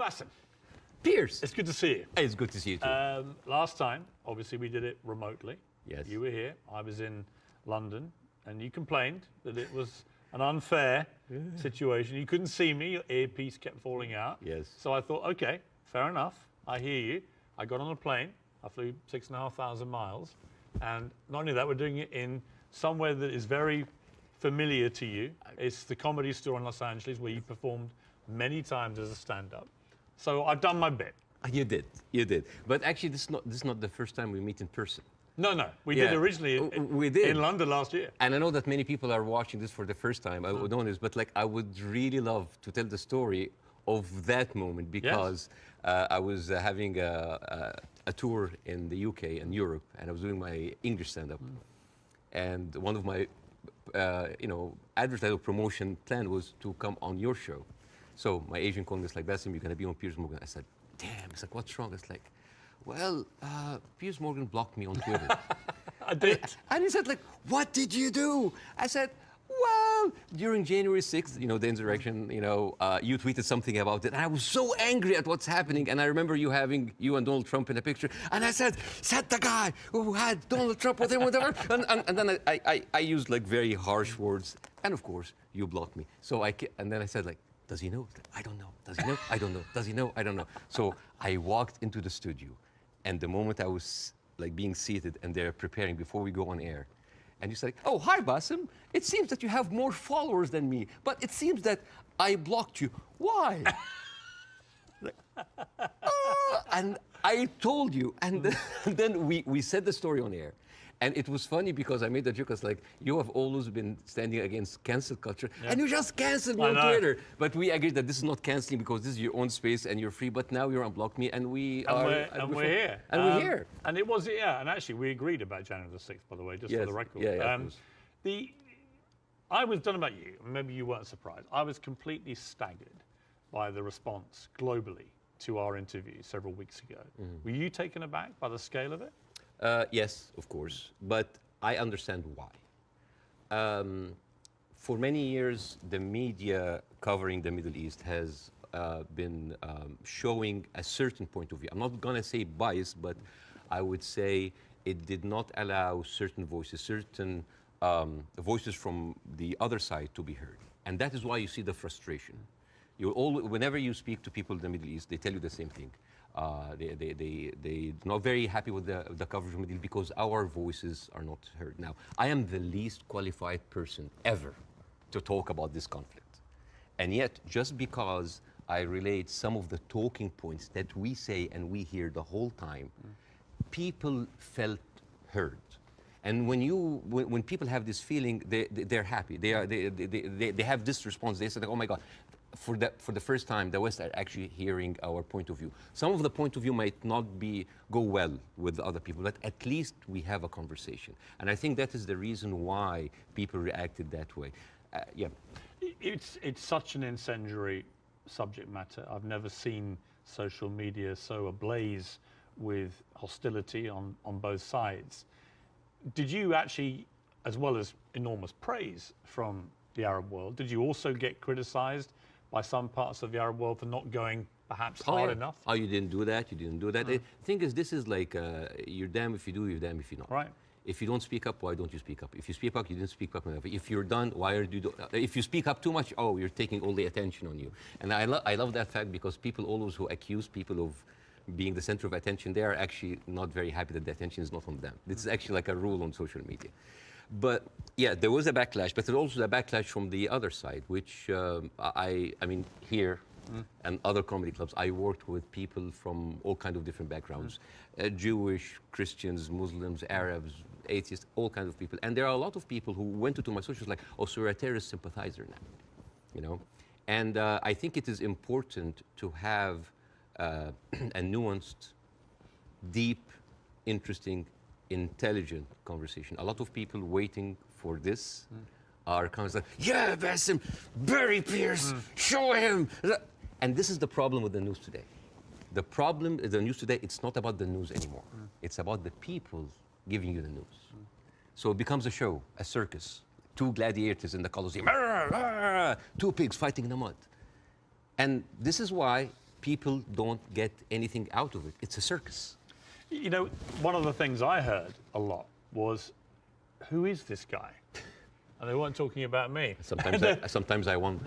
Bاسم, Piers. it's good to see you. It's good to see you too. Last time, obviously, we did it remotely. Yes. You were here. I was in London, and you complained that it was an unfair situation. You couldn't see me. Your earpiece kept falling out. Yes. So I thought, okay, fair enough. I hear you. I got on a plane. I flew 6,500 miles. And not only that, we're doing it in somewhere that is very familiar to you. It's the Comedy Store in Los Angeles, where you performed many times as a stand-up. So I've done my bit. You did. But actually, this is not the first time we meet in person. No. We did originally in London last year. And I know that many people are watching this for the first time. I would know this, but like I would really love to tell the story of that moment because I was having a tour in the UK and Europe, and I was doing my English stand-up. And one of my advertising promotion plan was to come on your show. So my agent called me, it's like, Bاسم, you're going to be on Piers Morgan. I said, damn. It's like, what's wrong? It's like, well, Piers Morgan blocked me on Twitter. I did. And he said, like, what did you do? I said, well, during January 6th, the insurrection, you tweeted something about it. And I was so angry at what's happening. And I remember you having you and Donald Trump in a picture. And I said the guy who had Donald Trump with him, whatever. and then I used, like, very harsh words. And, of course, you blocked me. So and then I said, like, does he know? I don't know. Does he know? I don't know. Does he know? I don't know. So I walked into the studio. And the moment I was, like, being seated and they're preparing before we go on air, and you said, oh, hi, Bاسم. It seems that you have more followers than me, but it seems that I blocked you. Why? And I told you. And then we said the story on air. And it was funny because I made the joke, I was like, you have always been standing against cancel culture, and you just canceled me on Twitter. But we agreed that this is not canceling because this is your own space and you're free, but now you're unblocked me, and we're here. And we're here. And it was, and actually we agreed about January the 6th, by the way, just for the record. I was, done about you, maybe you weren't surprised, I was completely staggered by the response globally to our interview several weeks ago. Were you taken aback by the scale of it? Yes, of course, but I understand why. For many years, the media covering the Middle East has been showing a certain point of view. I'm not going to say bias, but I would say it did not allow certain voices from the other side to be heard. And that is why you see the frustration. Whenever you speak to people in the Middle East, they tell you the same thing. They're not very happy with the coverage of Middle East because our voices are not heard. Now, I am the least qualified person ever to talk about this conflict. And yet, just because I relate some of the talking points that we say and we hear the whole time, people felt heard. And when people have this feeling, they're happy. They have this response. They say, like, oh my God. For the first time, the West are actually hearing our point of view. Some of the point of view might not go well with other people, but at least we have a conversation. And I think that is the reason why people reacted that way. It's such an incendiary subject matter. I've never seen social media so ablaze with hostility on both sides. Did you actually, as well as enormous praise from the Arab world, did you also get criticized by some parts of the Arab world for not going perhaps hard enough? Oh, you didn't do that, you didn't do that. The thing is, this is like, you're damned if you do, you're damned if you don't. Right. If you don't speak up, why don't you speak up? If you speak up, you didn't speak up enough. If you're done, why are you if you speak up too much, oh, you're taking all the attention on you. And I love that fact because people always who accuse people of being the center of attention, they are actually not very happy that the attention is not on them. This is actually like a rule on social media. But yeah, there was a backlash, but there was also a backlash from the other side, which I mean, here and other comedy clubs, I worked with people from all kinds of different backgrounds, Jewish, Christians, Muslims, Arabs, atheists, all kinds of people. And there are a lot of people who went into my socials like, oh, so you're a terrorist sympathizer now, And I think it is important to have a nuanced, deep, interesting, intelligent conversation. A lot of people waiting for this are kind of like, yeah, Bاسم, bury Piers, show him. And this is the problem with the news today. The problem is the news today, it's not about the news anymore. It's about the people giving you the news. So it becomes a show, a circus. Two gladiators in the Colosseum, two pigs fighting in the mud. And this is why people don't get anything out of it. It's a circus. You know, one of the things I heard a lot was, who is this guy? And they weren't talking about me. Sometimes I wonder.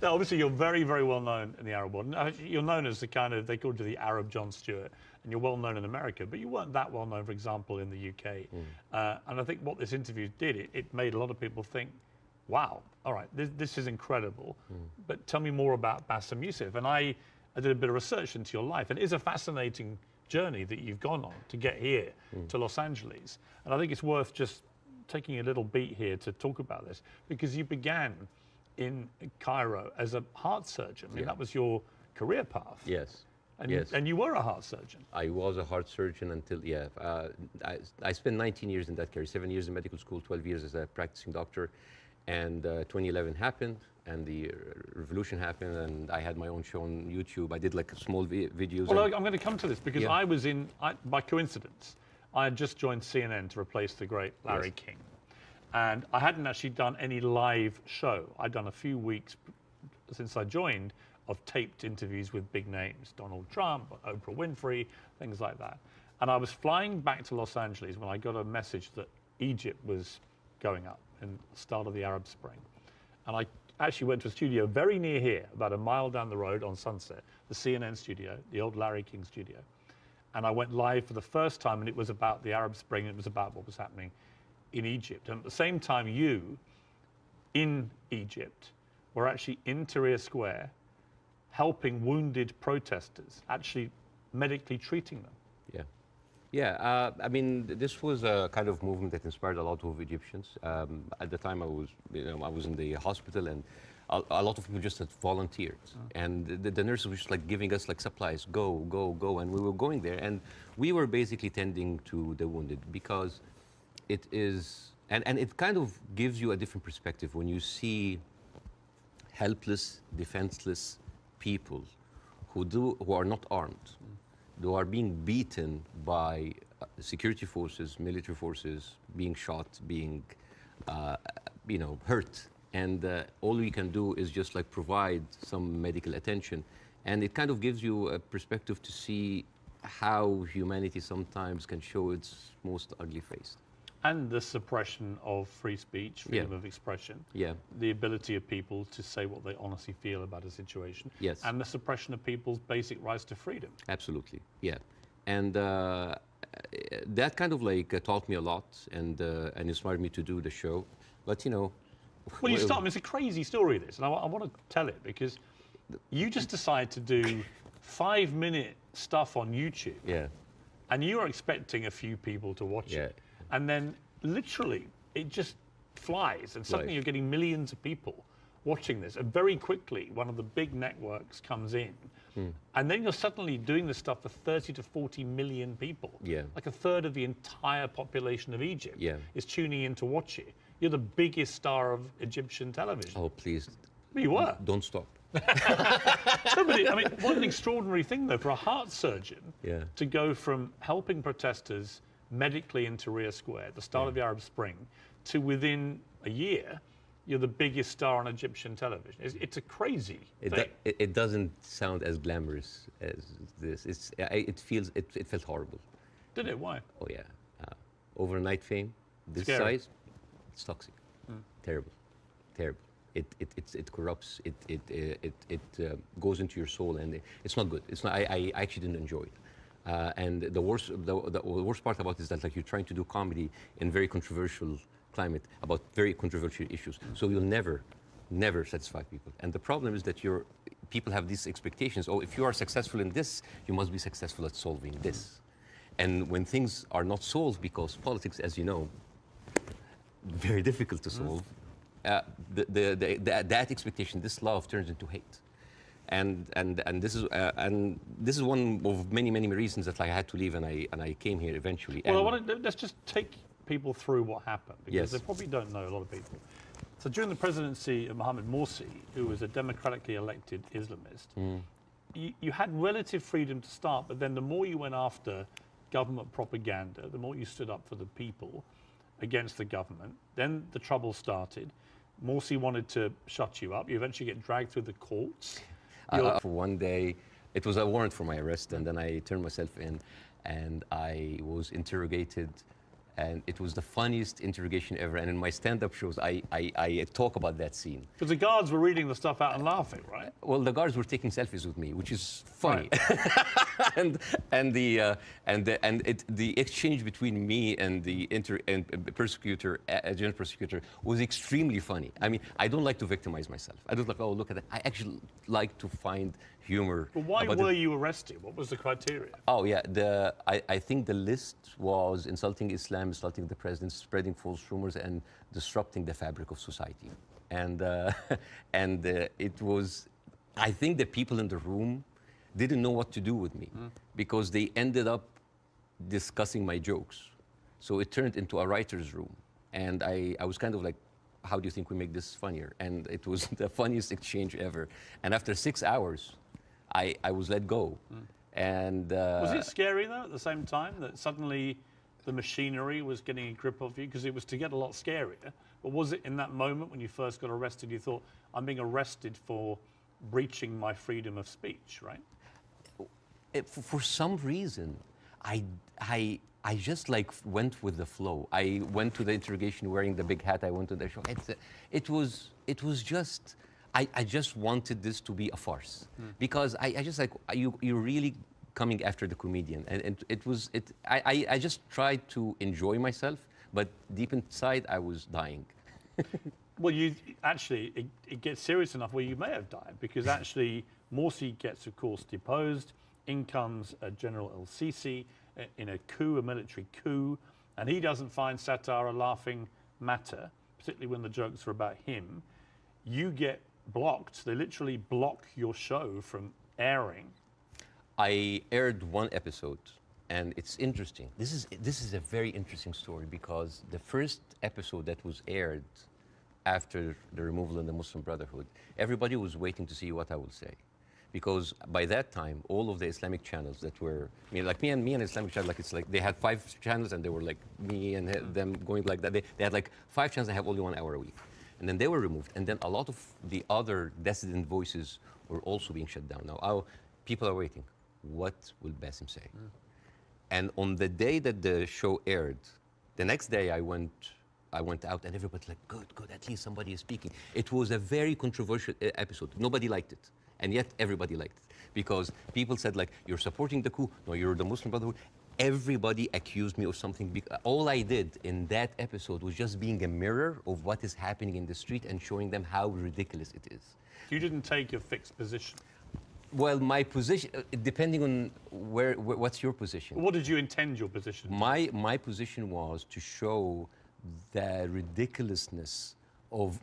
Now, obviously, you're very, very well known in the Arab world. You're known as the kind of, they called you the Arab Jon Stewart, and you're well known in America, but you weren't that well known, for example, in the UK. And I think what this interview did, it made a lot of people think, wow, all right, this is incredible, but tell me more about Bاسم Youssef. And I did a bit of research into your life, and it is a fascinating journey that you've gone on to get here to Los Angeles. And I think it's worth just taking a little beat here to talk about this, because you began in Cairo as a heart surgeon. I mean, that was your career path. Yes. And, yes. And you were a heart surgeon. I was a heart surgeon until, I spent 19 years in that career, 7 years in medical school, 12 years as a practicing doctor. And 2011 happened, and the revolution happened, and I had my own show on YouTube. I did like small videos. Well, I'm going to come to this, because I was by coincidence, I had just joined CNN to replace the great Larry King. And I hadn't actually done any live show. I'd done a few weeks since I joined of taped interviews with big names, Donald Trump, Oprah Winfrey, things like that. And I was flying back to Los Angeles when I got a message that Egypt was going up in the start of the Arab Spring. And I actually went to a studio very near here, about a mile down the road on Sunset, the CNN studio, the old Larry King studio. And I went live for the first time, and it was about the Arab Spring, and it was about what was happening in Egypt. And at the same time, you, in Egypt, were actually in Tahrir Square, helping wounded protesters, actually medically treating them. Yeah. Yeah, I mean, this was a kind of movement that inspired a lot of Egyptians. At the time, I was in the hospital, and a lot of people just had volunteered, and the nurses were just like giving us like supplies, go, go, go, and we were going there, and we were basically tending to the wounded, because it is, and it kind of gives you a different perspective when you see helpless, defenseless people who are not armed, who are being beaten by security forces, military forces, being shot, being, hurt. And all we can do is just like provide some medical attention. And it kind of gives you a perspective to see how humanity sometimes can show its most ugly face. And the suppression of free speech, freedom of expression. Yeah. The ability of people to say what they honestly feel about a situation. Yes. And the suppression of people's basic rights to freedom. Absolutely, yeah. And that kind of like taught me a lot, and inspired me to do the show. But well, you start. I mean, it's a crazy story, this, and I want to tell it, because you just decide to do 5-minute stuff on YouTube. Yeah. And you are expecting a few people to watch it. And then literally it just flies, and suddenly you're getting millions of people watching this. And very quickly, one of the big networks comes in, and then you're suddenly doing this stuff for 30 to 40 million people. Yeah. Like a third of the entire population of Egypt is tuning in to watch it. You're the biggest star of Egyptian television. Oh, please. But you were. Don't stop. I mean, what an extraordinary thing, though, for a heart surgeon to go from helping protesters medically in Tahrir Square at the start of the Arab Spring to within a year, you're the biggest star on Egyptian television. It's a crazy thing. It doesn't sound as glamorous as this. It felt horrible. Did it? Why? Oh yeah, overnight fame, this Scary. size, it's toxic, terrible, terrible. It corrupts. It goes into your soul, and it's not good. It's not. I actually didn't enjoy it. And the worst part about it is that like you're trying to do comedy in very controversial climate about very controversial issues. So you'll never satisfy people. And the problem is that people have these expectations. Oh, if you are successful in this, you must be successful at solving this. And when things are not solved, because politics, as you know, very difficult to solve, that expectation, this love turns into hate. And this is one of many reasons that I had to leave, and I came here eventually. Well, let's just take people through what happened, because they probably don't know, a lot of people. So during the presidency of Mohammed Morsi, who was a democratically elected Islamist, you had relative freedom to start, but then the more you went after government propaganda, the more you stood up for the people against the government, then the trouble started. Morsi wanted to shut you up. You eventually get dragged through the courts. For one day, It was a warrant for my arrest, and then I turned myself in, and I was interrogated, and it was the funniest interrogation ever. And in my stand-up shows, I talk about that scene. Because the guards were reading the stuff out and laughing, right? Well, the guards were taking selfies with me, which is funny. Right. the exchange between me and the prosecutor, general prosecutor, was extremely funny. I mean, I don't like to victimize myself. I don't like, oh, look at that. I actually like to find humor. But why were you arrested? What was the criteria? Oh, yeah. I think the list was insulting Islam, insulting the president, spreading false rumors, and disrupting the fabric of society. And it was, I think the people in the room didn't know what to do with me because they ended up discussing my jokes. So it turned into a writer's room. And I was kind of like, how do you think we make this funnier? And it was the funniest exchange ever. And after 6 hours, I was let go. And was it scary, though, at the same time, that suddenly the machinery was getting a grip of you? Because it was to get a lot scarier. But was it in that moment when you first got arrested, you thought, I'm being arrested for breaching my freedom of speech, right? For some reason, I just like went with the flow. I went to the interrogation wearing the big hat. I went to the show. It was just, I just wanted this to be a farce because I just like, you're really coming after the comedian. And I just tried to enjoy myself, but deep inside I was dying. Well, you actually, it gets serious enough where you may have died because actually Morsi gets, of course, deposed. In comes General El-Sisi in a coup, a military coup, and he doesn't find satire a laughing matter, particularly when the jokes are about him. You get blocked. They literally block your show from airing. I aired one episode, and it's interesting. This is a very interesting story because the first episode that was aired after the removal in the Muslim Brotherhood, everybody was waiting to see what I would say. Because by that time, all of the Islamic channels that were, I mean, like me and Islamic channel, like it's like they had 5 channels and they were like me and them going like that. They had like 5 channels that have only 1 hour a week. And then they were removed. And then a lot of the other dissident voices were also being shut down. Now, people are waiting. What will Bassem say? And on the day that the show aired, the next day I went out and everybody's like, good, at least somebody is speaking. It was a very controversial episode. Nobody liked it. And yet everybody liked it because people said like, you're supporting the coup. No, you're the Muslim Brotherhood. Everybody accused me of something. All I did in that episode was just being a mirror of what is happening in the street and showing them how ridiculous it is. You didn't take a fixed position. Well, my position, depending on what's your position? What did you intend your position to be? My position was to show the ridiculousness of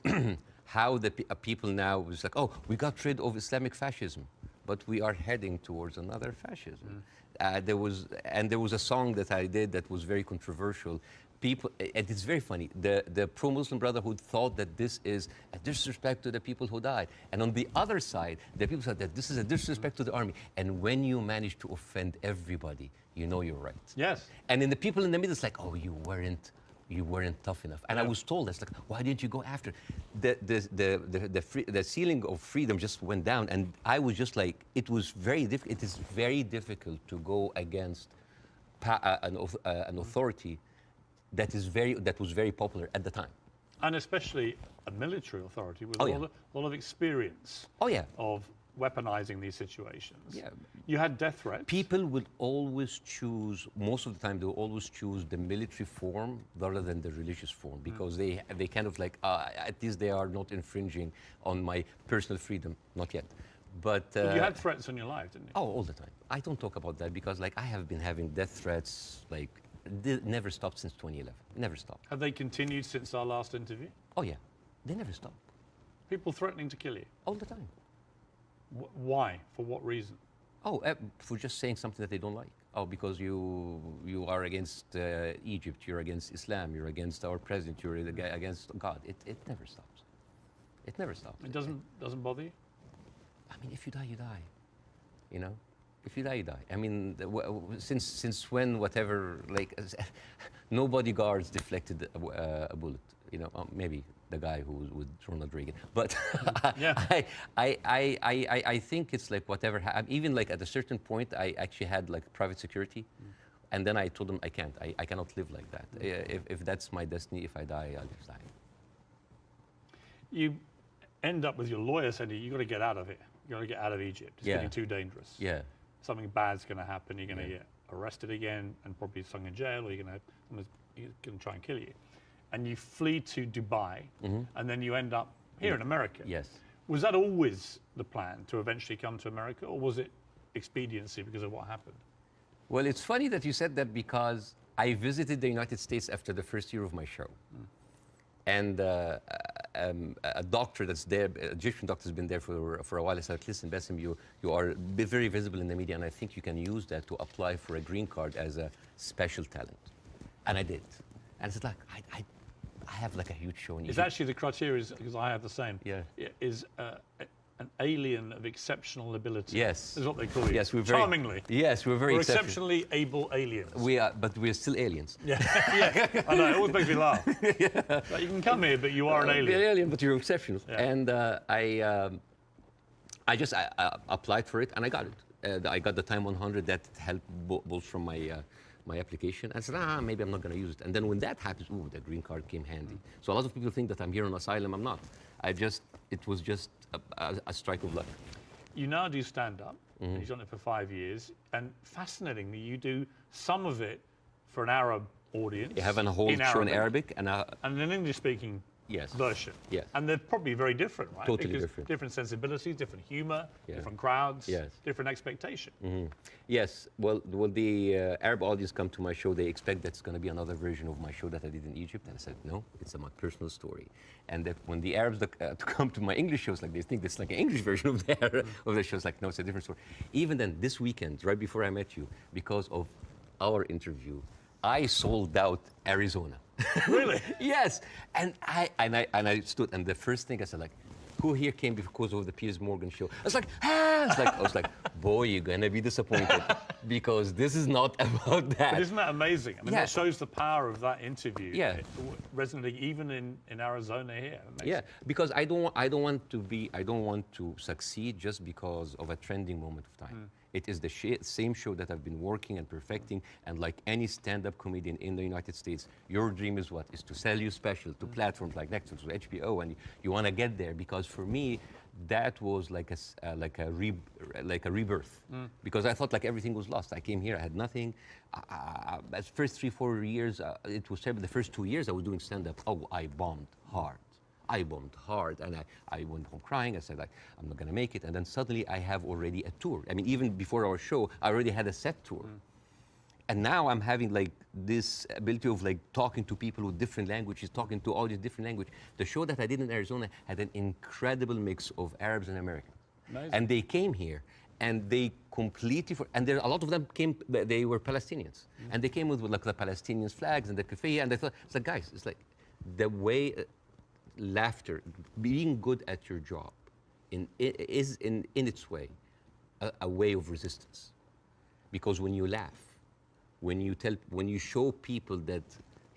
how the people now was like, oh, we got rid of Islamic fascism, but we are heading towards another fascism. There was a song that I did that was very controversial. People, and it's very funny. The pro-Muslim Brotherhood thought that this is a disrespect to the people who died, and on the other side, the people said that this is a disrespect to the army. And when you manage to offend everybody, you know you're right. Yes. And then the people in the middle, it's like, oh, you weren't tough enough. And I was told, that's like, why didn't you go after? The ceiling of freedom just went down, and I was just like, it was very difficult. It is very difficult to go against an authority that was very popular at the time. And especially a military authority with a lot of experience of weaponizing these situations. Yeah. You had death threats. People would always choose, most of the time, they will always choose the military form rather than the religious form because they kind of like, at least they are not infringing on my personal freedom. Not yet. But you had threats on your life, didn't you? Oh, all the time. I don't talk about that because like I have been having death threats like never stopped since 2011. Never stopped. Have they continued since our last interview? Oh yeah, they never stopped. People threatening to kill you? All the time. Why? For what reason? Oh, for just saying something that they don't like. Oh, because you are against Egypt, you're against Islam, you're against our president, you're against God. It never stops. It never stops. It doesn't bother you? I mean, if you die, you die. You know? If you die, you die. I mean, since when, whatever, like, no bodyguards deflected a bullet. You know, maybe the guy who was with Ronald Reagan. But Yeah. I think it's like whatever. Even like at a certain point, I actually had like private security. And then I told them, I can't. I cannot live like that. If that's my destiny, if I die, I'll just die. You end up with your lawyer saying you've got to get out of here. You've got to get out of Egypt. It's Yeah. getting too dangerous. Yeah. Something bad's going to happen. You're going to Yeah. get arrested again and probably thrown in jail, or someone's going to try and kill you. And you flee to Dubai, and then you end up here in America. Yes. Was that always the plan, to eventually come to America, or was it expediency because of what happened? Well, it's funny that you said that because I visited the United States after the first year of my show. And a doctor that's there, an Egyptian doctor, has been there for a while. I said, listen, Bاسم, you are very visible in the media, and I think you can use that to apply for a green card as a special talent. And I did. And I said, like, I have like a huge show in Egypt. It's actually the criteria, because I have the same. Yeah. Is an alien of exceptional ability. Yes. Is what they call you. Yes, we're very Charmingly. Yes, we're very We're exceptionally able aliens. We are, but we're still aliens. Yeah, yeah. I know, it always makes me laugh. Like, you can come here, but you are an alien. You're an alien, but you're exceptional. Yeah. And I just applied for it, and I got it. I got the Time 100 that helped bolster my application. I said, maybe I'm not going to use it. And then when that happens, ooh, the green card came handy. So a lot of people think that I'm here on asylum. I'm not. It was just a strike of luck. You now do stand-up. You've done it for 5 years. And fascinatingly, you do some of it for an Arab audience. You have a whole show in Arabic and an English-speaking yes. version. Yes. And they're probably very different, right? Totally because different. Different sensibilities, different humor, Yeah. different crowds, Yes. different expectation. Yes. Well, the Arab audience come to my show. They expect that's going to be another version of my show that I did in Egypt. And I said, no, it's my personal story. And that when the Arabs come to my English shows, like they think it's like an English version of the shows. Like, no, it's a different story. Even then, this weekend, right before I met you, because of our interview, I sold out Arizona. Really? Yes. And I stood, and the first thing I said, like, who here came because of the Piers Morgan show? I was like, I was like, boy, you're gonna be disappointed because this is not about that. But isn't that amazing? I mean, Yeah. that shows the power of that interview. Yeah. Resonating even in Arizona here. Yeah, because I don't want to succeed just because of a trending moment of time. It is the same show that I've been working and perfecting, and like any stand-up comedian in the United States, your dream is what? Is to sell you special to platforms like Netflix or HBO, and you want to get there. Because for me, that was like a rebirth. Because I thought like everything was lost. I came here, I had nothing. As first 3-4 years, it was terrible. The first 2 years I was doing stand-up. Oh, I bombed hard. And I went home crying. I said, like, I'm not going to make it. And then suddenly I have already a tour. I mean, even before our show, I already had a set tour. And now I'm having like this ability of like talking to people with different languages, talking to all these different languages. The show that I did in Arizona had an incredible mix of Arabs and Americans. Amazing. And they came here and they completely, and there a lot of them came, they were Palestinians. And they came with like the Palestinian flags and the keffiyeh, and they thought, it's like, guys, it's like the way, laughter, being good at your job is in its way a way of resistance. Because when you laugh, when you show people that,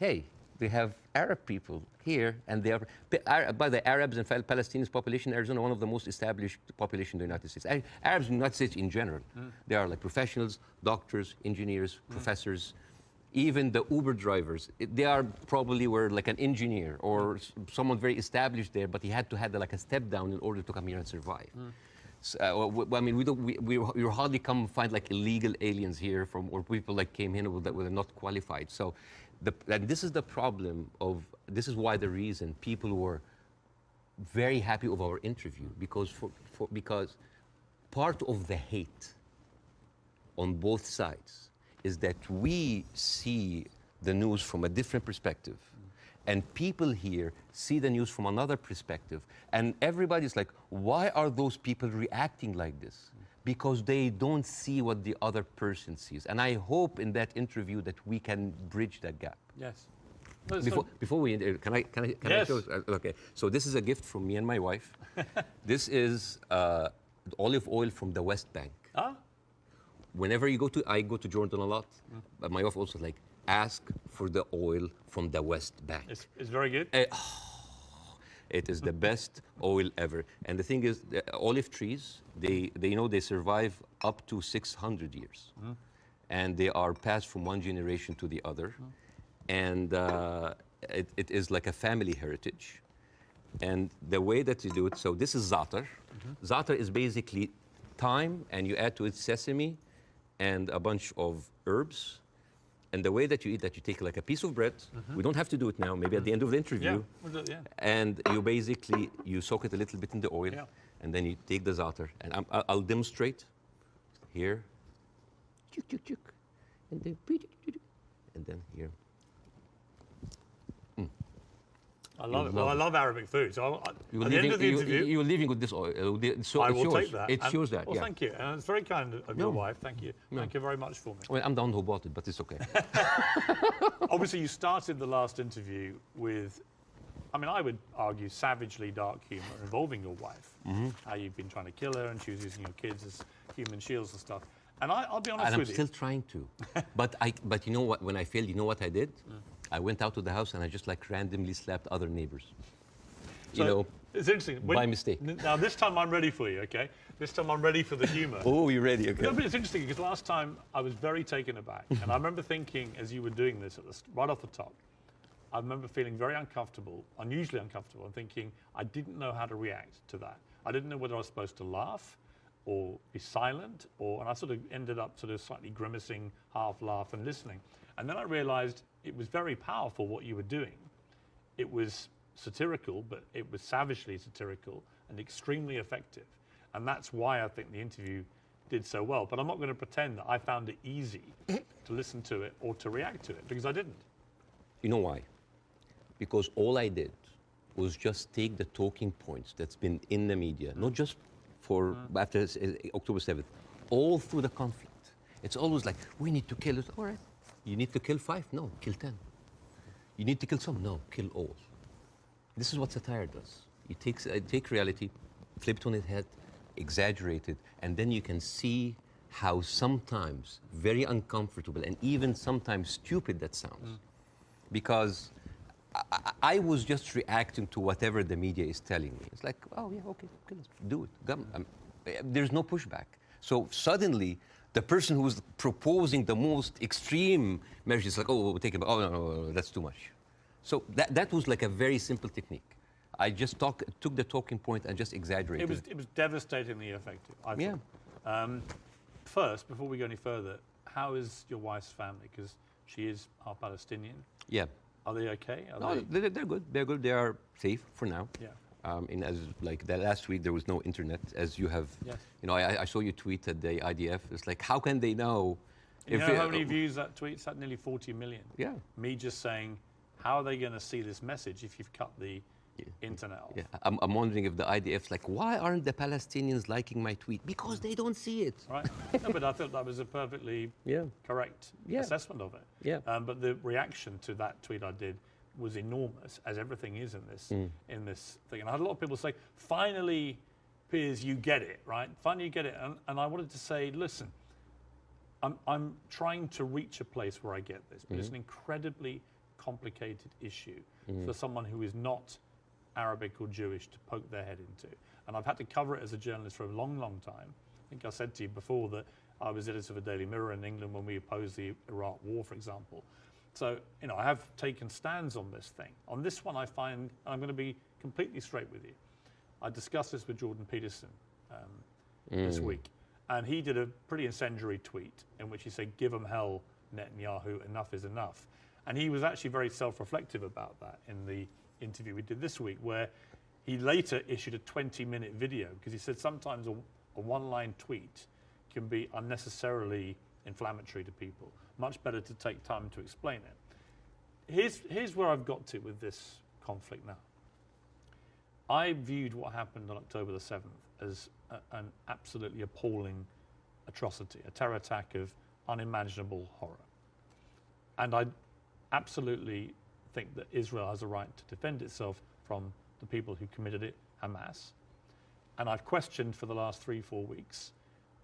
hey, we have Arab people here, and they are, by the Arabs and Palestinians population in Arizona, one of the most established population in the United States. Arabs in the United States in general, they are like professionals, doctors, engineers, professors. Even the Uber drivers, they are probably were like an engineer or someone very established there, but he had to have like a step down in order to come here and survive. So, I mean, we hardly come find like illegal aliens here or people like came in that were not qualified. So, and this is the problem this is why the reason people were very happy with our interview, because because part of the hate on both sides is that we see the news from a different perspective. And people here see the news from another perspective. And everybody's like, why are those people reacting like this? Because they don't see what the other person sees. And I hope in that interview that we can bridge that gap. Yes. Before we, can I Yes. show? Okay, so this is a gift from me and my wife. This is olive oil from the West Bank. Ah, Whenever I go to Jordan a lot, but my wife also ask for the oil from the West Bank. it's very good. It is the best oil ever. And the thing is, the olive trees, they survive up to 600 years. And they are passed from one generation to the other. And it is like a family heritage. And the way that you do it, so this is za'atar. Za'atar is basically thyme, and you add to it sesame and a bunch of herbs. And the way that you eat that, you take like a piece of bread. We don't have to do it now, maybe at the end of the interview. Yeah, we'll do it, yeah. And you soak it a little bit in the oil, and then you take the za'atar. And I'll demonstrate here. And then here. I love it. Well, I love Arabic food. So at the end of the interview, you're leaving with this oil. So I will take that. It shows that. Well, yeah. thank you. And it's very kind of your wife. Thank you. Thank you very much for me. Well, I'm the one who bought it, but it's okay. Obviously, you started the last interview with, I mean, I would argue savagely dark humour involving your wife. How you've been trying to kill her, and she was using your kids as human shields and stuff. And I'll be honest with you. And I'm still trying to. But you know what? When I failed, you know what I did? I went out to the house and I just like randomly slapped other neighbors. So, it's interesting. By mistake. Now, this time I'm ready for you, okay? This time I'm ready for the humour. Oh, you're ready, okay. No, but it's interesting because last time I was very taken aback. And I remember thinking, as you were doing this right off the top, I remember feeling very uncomfortable, unusually uncomfortable, and thinking I didn't know how to react to that. I didn't know whether I was supposed to laugh or be silent, and I sort of ended up sort of slightly grimacing, half laugh and listening. And then I realized it was very powerful what you were doing. It was satirical, but it was savagely satirical and extremely effective. And that's why I think the interview did so well. But I'm not going to pretend that I found it easy to listen to it or to react to it, because I didn't. You know why? Because all I did was just take the talking points that's been in the media, not just for after October 7th, all through the conflict. It's always like, we need to kill it. All right. You need to kill 5? No, kill 10. You need to kill some? No, kill all. This is what satire does. You take reality, flip it on its head, exaggerate it, and then you can see how sometimes very uncomfortable and even sometimes stupid that sounds. Because I was just reacting to whatever the media is telling me. It's like, oh yeah, okay, let's do it. There's no pushback. So suddenly, the person who's proposing the most extreme measures is like, oh, we'll take it, oh no, that's too much. So that was like a very simple technique. I just took the talking point and just exaggerated it. It was devastatingly effective, I thought. Yeah. First, before we go any further, how is your wife's family? Because she is half Palestinian. Yeah. Are they okay? They're good. They're good. They are safe for now. Yeah. As like the last week, there was no internet, as you have. Yes. You know, I saw you tweet at the IDF. It's like, how can they know? You know how many views that tweet's had? Nearly 40 million. Yeah. Me just saying, how are they going to see this message if you've cut the internet off? Yeah. I'm wondering if the IDF's like, why aren't the Palestinians liking my tweet? Because they don't see it. Right. No, but I thought that was a perfectly correct assessment of it. Yeah. But the reaction to that tweet I did was enormous, as everything is in this thing. And I had a lot of people say, finally, Piers, you get it, right? Finally, you get it. And I wanted to say, listen, I'm trying to reach a place where I get this, but it's an incredibly complicated issue for someone who is not Arabic or Jewish to poke their head into. And I've had to cover it as a journalist for a long, long time. I think I said to you before that I was editor of the Daily Mirror in England when we opposed the Iraq War, for example. So, you know, I have taken stands on this thing. On this one, I find, I'm going to be completely straight with you. I discussed this with Jordan Peterson this week, and he did a pretty incendiary tweet in which he said, give them hell, Netanyahu, enough is enough. And he was actually very self-reflective about that in the interview we did this week, where he later issued a 20-minute video, because he said sometimes a one-line tweet can be unnecessarily inflammatory to people. Much better to take time to explain it. Here's where I've got to with this conflict now. I viewed what happened on October the 7th as an absolutely appalling atrocity, a terror attack of unimaginable horror. And I absolutely think that Israel has a right to defend itself from the people who committed it, Hamas. And I've questioned for the last 3-4 weeks,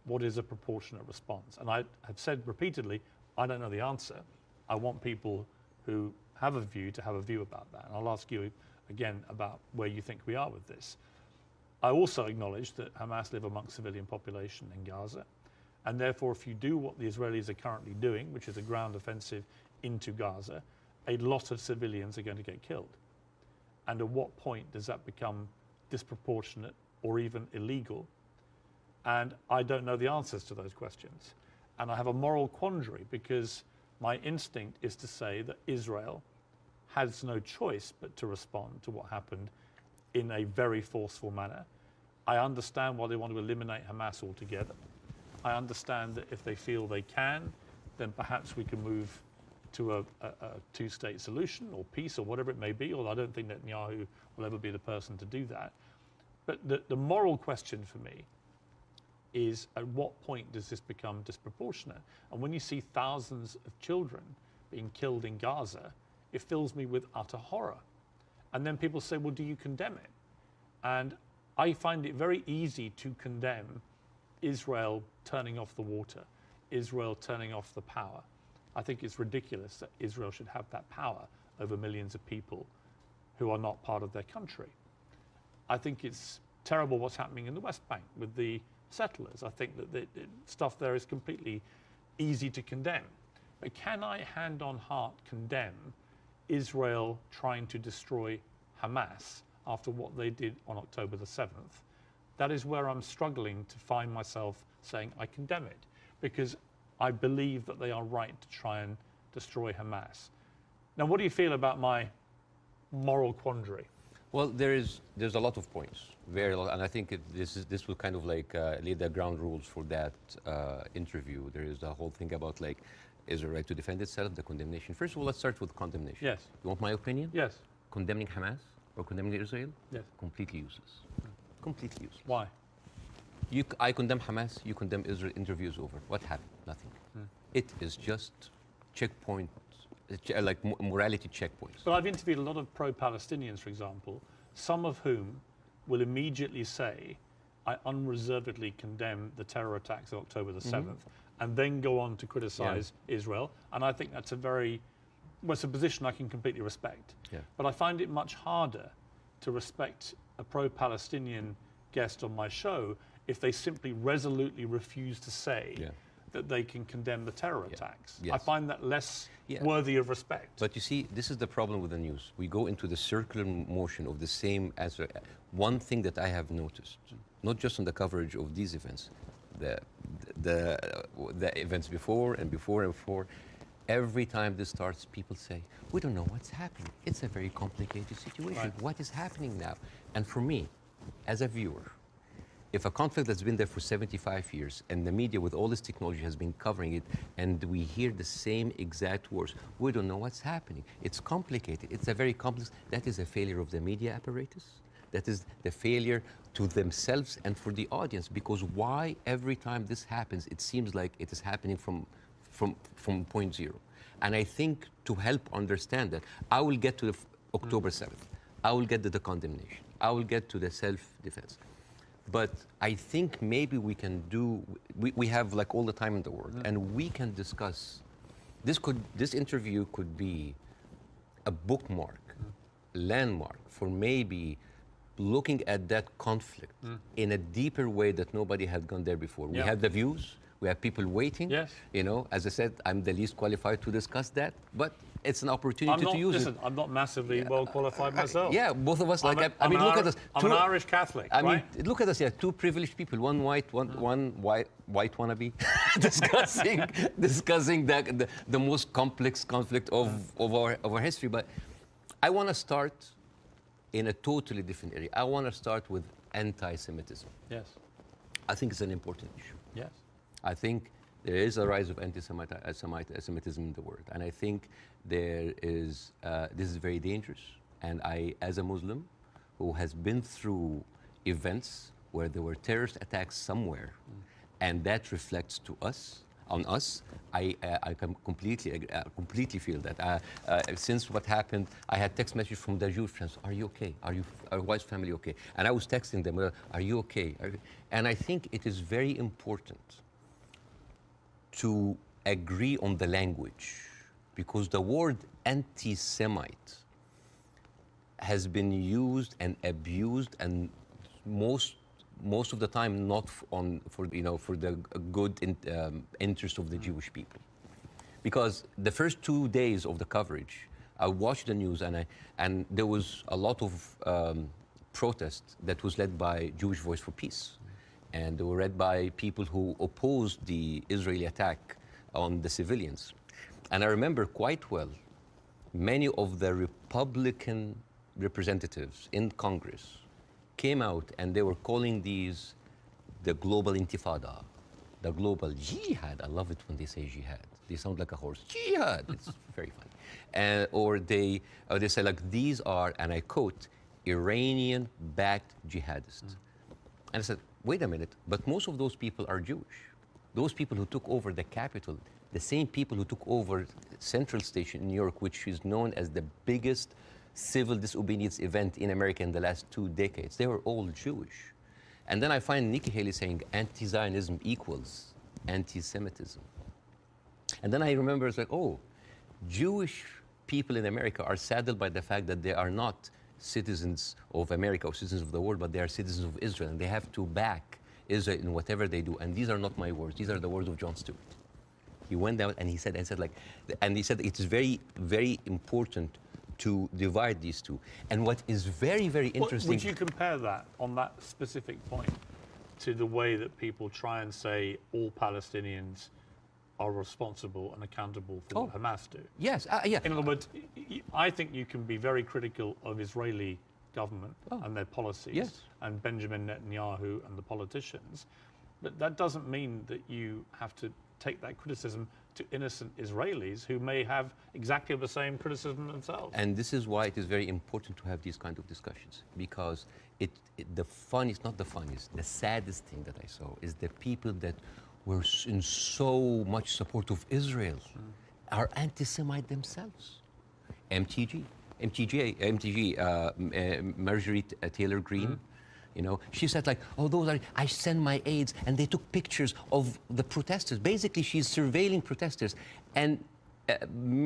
what is a proportionate response? And I have said repeatedly, I don't know the answer. I want people who have a view to have a view about that. And I'll ask you again, about where you think we are with this. I also acknowledge that Hamas live amongst civilian population in Gaza, and therefore if you do what the Israelis are currently doing, which is a ground offensive into Gaza, a lot of civilians are going to get killed. And at what point does that become disproportionate or even illegal? And I don't know the answers to those questions. And I have a moral quandary because my instinct is to say that Israel has no choice but to respond to what happened in a very forceful manner. I understand why they want to eliminate Hamas altogether. I understand that if they feel they can, then perhaps we can move to a two-state solution or peace or whatever it may be, although I don't think Netanyahu will ever be the person to do that. But the moral question for me is, at what point does this become disproportionate? And when you see thousands of children being killed in Gaza, it fills me with utter horror. And then people say, well, do you condemn it? And I find it very easy to condemn Israel turning off the water, Israel turning off the power. I think it's ridiculous that Israel should have that power over millions of people who are not part of their country. I think it's terrible what's happening in the West Bank with the settlers. I think that the stuff there is completely easy to condemn. But can I, hand on heart, condemn Israel trying to destroy Hamas after what they did on October the 7th? That is where I'm struggling to find myself saying I condemn it, because I believe that they are right to try and destroy Hamas. Now, what do you feel about my moral quandary? Well, there's a lot of points, very a lot, and I think this will kind of like lay the ground rules for that interview. There is a whole thing about like, is it right to defend itself, the condemnation. First of all, let's start with condemnation. Yes. You want my opinion? Yes. Condemning Hamas or condemning Israel? Yes. Completely useless. Completely useless. Why? I condemn Hamas, you condemn Israel, interview is over. What happened? Nothing. It is just checkpoint, like morality checkpoints. But I've interviewed a lot of pro-Palestinians, for example, some of whom will immediately say, I unreservedly condemn the terror attacks of October the 7th, and then go on to criticize Israel. And I think that's a very, well, it's a position I can completely respect. Yeah. But I find it much harder to respect a pro-Palestinian guest on my show if they simply resolutely refuse to say that they can condemn the terror attacks. Yes. I find that less worthy of respect. But you see, this is the problem with the news. We go into the circular motion of the same answer. One thing that I have noticed, not just on the coverage of these events, the events before and before and before, every time this starts, people say, we don't know what's happening. It's a very complicated situation. Right. What is happening now? And for me, as a viewer, if a conflict that's been there for 75 years and the media with all this technology has been covering it and we hear the same exact words, we don't know what's happening. It's complicated. It's a very complex, that is a failure of the media apparatus. That is the failure to themselves and for the audience, because why every time this happens, it seems like it is happening from point zero. And I think to help understand that, I will get to the October 7th. I will get to the condemnation. I will get to the self-defense. But I think maybe we can do, we have like all the time in the world, and we can discuss, this interview could be a bookmark, landmark for maybe looking at that conflict in a deeper way that nobody had gone there before. We had the views, we have people waiting. Yes. You know, as I said, I'm the least qualified to discuss that, but it's an opportunity to use it. I'm not massively well qualified myself. Yeah, both of us. Look at us. I'm an Irish Catholic. I mean, look at us. Yeah, two privileged people. One white white wannabe, discussing the most complex conflict of our history. But I want to start in a totally different area. I want to start with anti-Semitism. Yes. I think it's an important issue. Yes. I think there is a rise of anti-Semitism in the world, and I think there is. This is very dangerous. And I, as a Muslim, who has been through events where there were terrorist attacks somewhere, and that reflects on us, I can completely feel that. Since what happened, I had text messages from the Jewish friends. Are you okay? Are wife's family okay? And I was texting them. Are you okay? And I think it is very important to agree on the language, because the word anti-Semite has been used and abused, and most of the time not for the good interest of the Jewish people. Because the first 2 days of the coverage, I watched the news, and there was a lot of protest that was led by Jewish Voice for Peace, and they were led by people who opposed the Israeli attack on the civilians. And I remember quite well, many of the Republican representatives in Congress came out and they were calling these the global intifada, the global jihad. I love it when they say jihad. They sound like a horse. Jihad. It's very funny. Or they say, like, these are, and I quote, Iranian-backed jihadists. And I said, wait a minute, but most of those people are Jewish. Those people who took over the Capitol, the same people who took over Central Station in New York, which is known as the biggest civil disobedience event in America in the last 2 decades, they were all Jewish. And then I find Nikki Haley saying anti-Zionism equals anti-Semitism. And then I remember, it's like, oh, Jewish people in America are saddened by the fact that they are not citizens of America or citizens of the world, but they are citizens of Israel, and they have to back Israel in whatever they do. And these are not my words. These are the words of Jon Stewart. He went down and he said it's very, very important to divide these two. And what is very, very interesting... Would you compare that, on that specific point, to the way that people try and say all Palestinians are responsible and accountable for what Hamas do? Yes, yeah. In other words, I think you can be very critical of Israeli government and their policies and Benjamin Netanyahu and the politicians, but that doesn't mean that you have to take that criticism to innocent Israelis who may have exactly the same criticism themselves. And this is why it is very important to have these kind of discussions, because the saddest thing that I saw is the people that were in so much support of Israel are anti-Semite themselves. MTG, Marjorie Taylor Greene, you know, she said, like, oh, I send my aides, and they took pictures of the protesters. Basically, she's surveilling protesters. And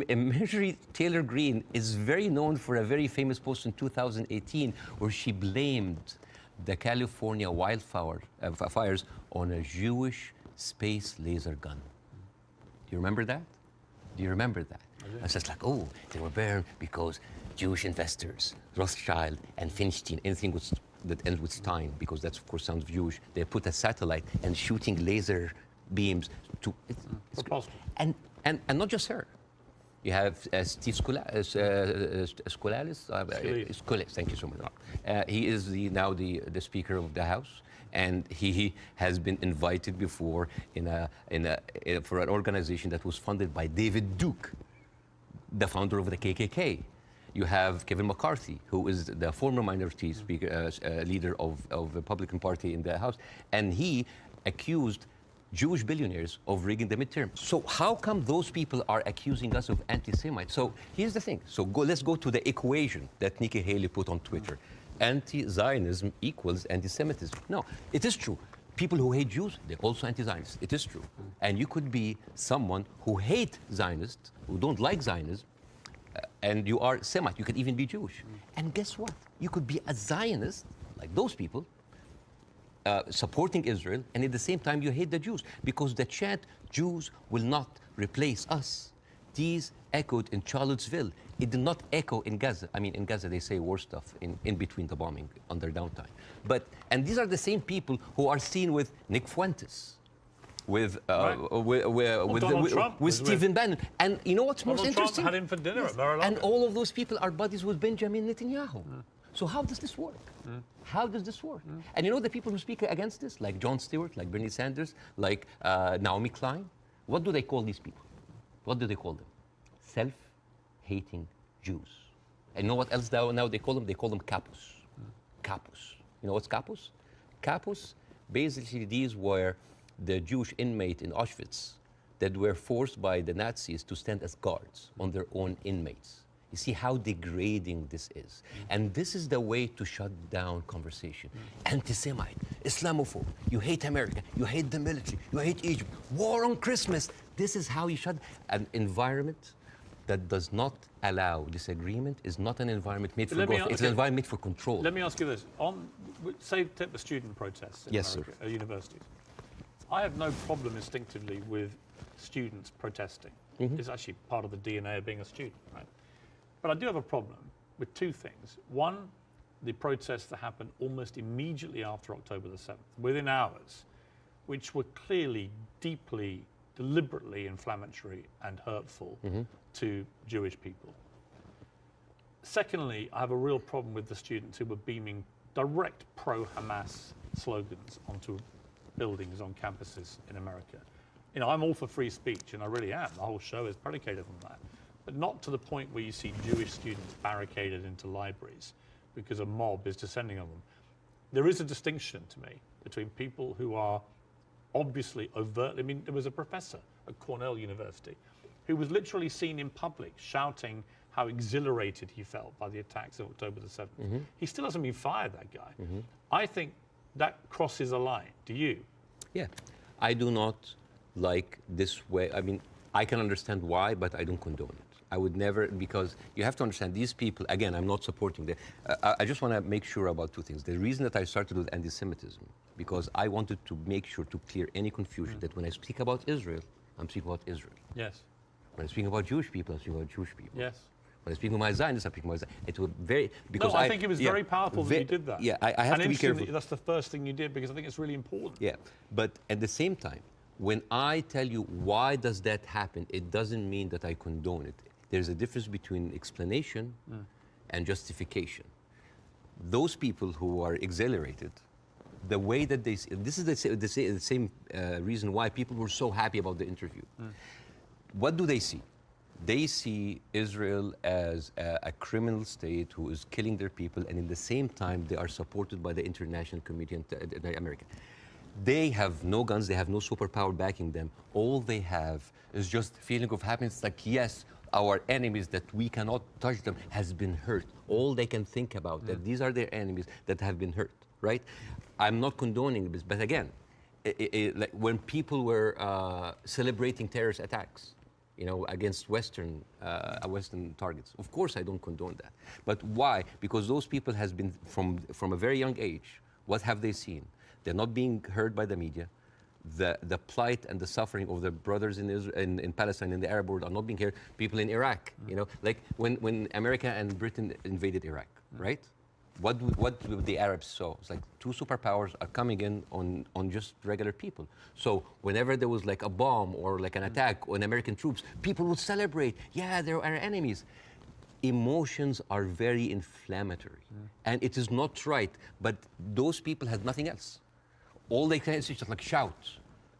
Marjorie Taylor Greene is very known for a very famous post in 2018 where she blamed the California fires on a Jewish space laser gun. Do you remember that? Do you remember that? I was just like, oh, they were burned because Jewish investors, Rothschild and Feinstein, anything that ends with Stein, because that, of course, sounds Jewish. They put a satellite and shooting laser beams to... And not just her. You have Steve Skoulas, thank you so much. He is now the Speaker of the House, and he has been invited before for an organization that was funded by David Duke, the founder of the KKK. You have Kevin McCarthy, who is the former minority speaker, leader of the Republican Party in the House, and he accused Jewish billionaires of rigging the midterm. So how come those people are accusing us of anti-Semites? So here's the thing. So let's go to the equation that Nikki Haley put on Twitter. Anti-Zionism equals anti-Semitism. No, it is true. People who hate Jews, they're also anti-Zionists. It is true. And you could be someone who hate Zionists, who don't like Zionism, and you are Semite. You could even be Jewish. And guess what? You could be a Zionist, like those people, supporting Israel, and at the same time you hate the Jews, because the chant, Jews will not replace us, these echoed in Charlottesville. It did not echo in Gaza. I mean, in Gaza they say worse stuff in between the bombing, on their downtime. And these are the same people who are seen with Nick Fuentes, with Stephen Bannon. And you know what's most interesting? Trump had him for dinner at Mar-a-Lago. And all of those people are buddies with Benjamin Netanyahu. So how does this work? How does this work? And you know the people who speak against this, like Jon Stewart, like Bernie Sanders, like Naomi Klein, what do they call these people? What do they call them? Self-hating Jews. And you know what else now they call them? They call them capos. Capos. You know what's capos? Capos, basically these were the Jewish inmate in Auschwitz that were forced by the Nazis to stand as guards on their own inmates. You see how degrading this is. And this is the way to shut down conversation. Anti-Semite, Islamophobe, you hate America, you hate the military, you hate Egypt, war on Christmas. This is how you shut an environment that does not allow disagreement is not an environment made for Let me growth. a- It's an okay. environment made for control. Let me ask you this. Say, take the student protests in Yes, America, sir. at universities. I have no problem instinctively with students protesting. It's actually part of the DNA of being a student, right? But I do have a problem with two things. One, the protests that happened almost immediately after October the 7th, within hours, which were clearly, deeply, deliberately inflammatory and hurtful to Jewish people. Secondly, I have a real problem with the students who were beaming direct pro-Hamas slogans onto buildings on campuses in America. You know, I'm all for free speech, and I really am. The whole show is predicated on that. But not to the point where you see Jewish students barricaded into libraries because a mob is descending on them. There is a distinction to me between people who are obviously overtly, I mean, there was a professor at Cornell University who was literally seen in public shouting how exhilarated he felt by the attacks of October the 7th. He still hasn't been fired, that guy. I think that crosses a line. Do you? Yeah, I do not like this way. I mean, I can understand why, but I don't condone it. I would never, because you have to understand these people, again, I'm not supporting them. I just want to make sure about two things. The reason that I started with anti-Semitism, because I wanted to make sure to clear any confusion that when I speak about Israel, I'm speaking about Israel. Yes. When I speak about Jewish people, I'm speaking about Jewish people. Yes. When I speak about my Zionists, I'm speaking about Zionists. It was very, because No, I think it was very powerful that you did that. Yeah, I have and to be careful. That's the first thing you did, because I think it's really important. Yeah, but at the same time, when I tell you why does that happen, it doesn't mean that I condone it. There's a difference between explanation and justification. Those people who are exhilarated, the way that they see, this is the same reason why people were so happy about the interview. What do they see? They see Israel as a criminal state who is killing their people, and in the same time, they are supported by the international community and America. They have no guns, they have no superpower backing them. All they have is just a feeling of happiness, like, yes, our enemies that we cannot touch them has been hurt. All they can think about, that these are their enemies that have been hurt, right? I'm not condoning this, but again, like when people were celebrating terrorist attacks, you know, against Western targets. Of course, I don't condone that. But why? Because those people has been, from a very young age, what have they seen? They're not being heard by the media. The plight and the suffering of the brothers in Israel, in Palestine, in the Arab world are not being heard. People in Iraq, you know, like when America and Britain invaded Iraq, right? What the Arabs saw? It's like two superpowers are coming in on just regular people. So whenever there was like a bomb or like an attack on American troops, people would celebrate. Yeah, they're our enemies. Emotions are very inflammatory, and it is not right. But those people had nothing else. All they can is just like shout.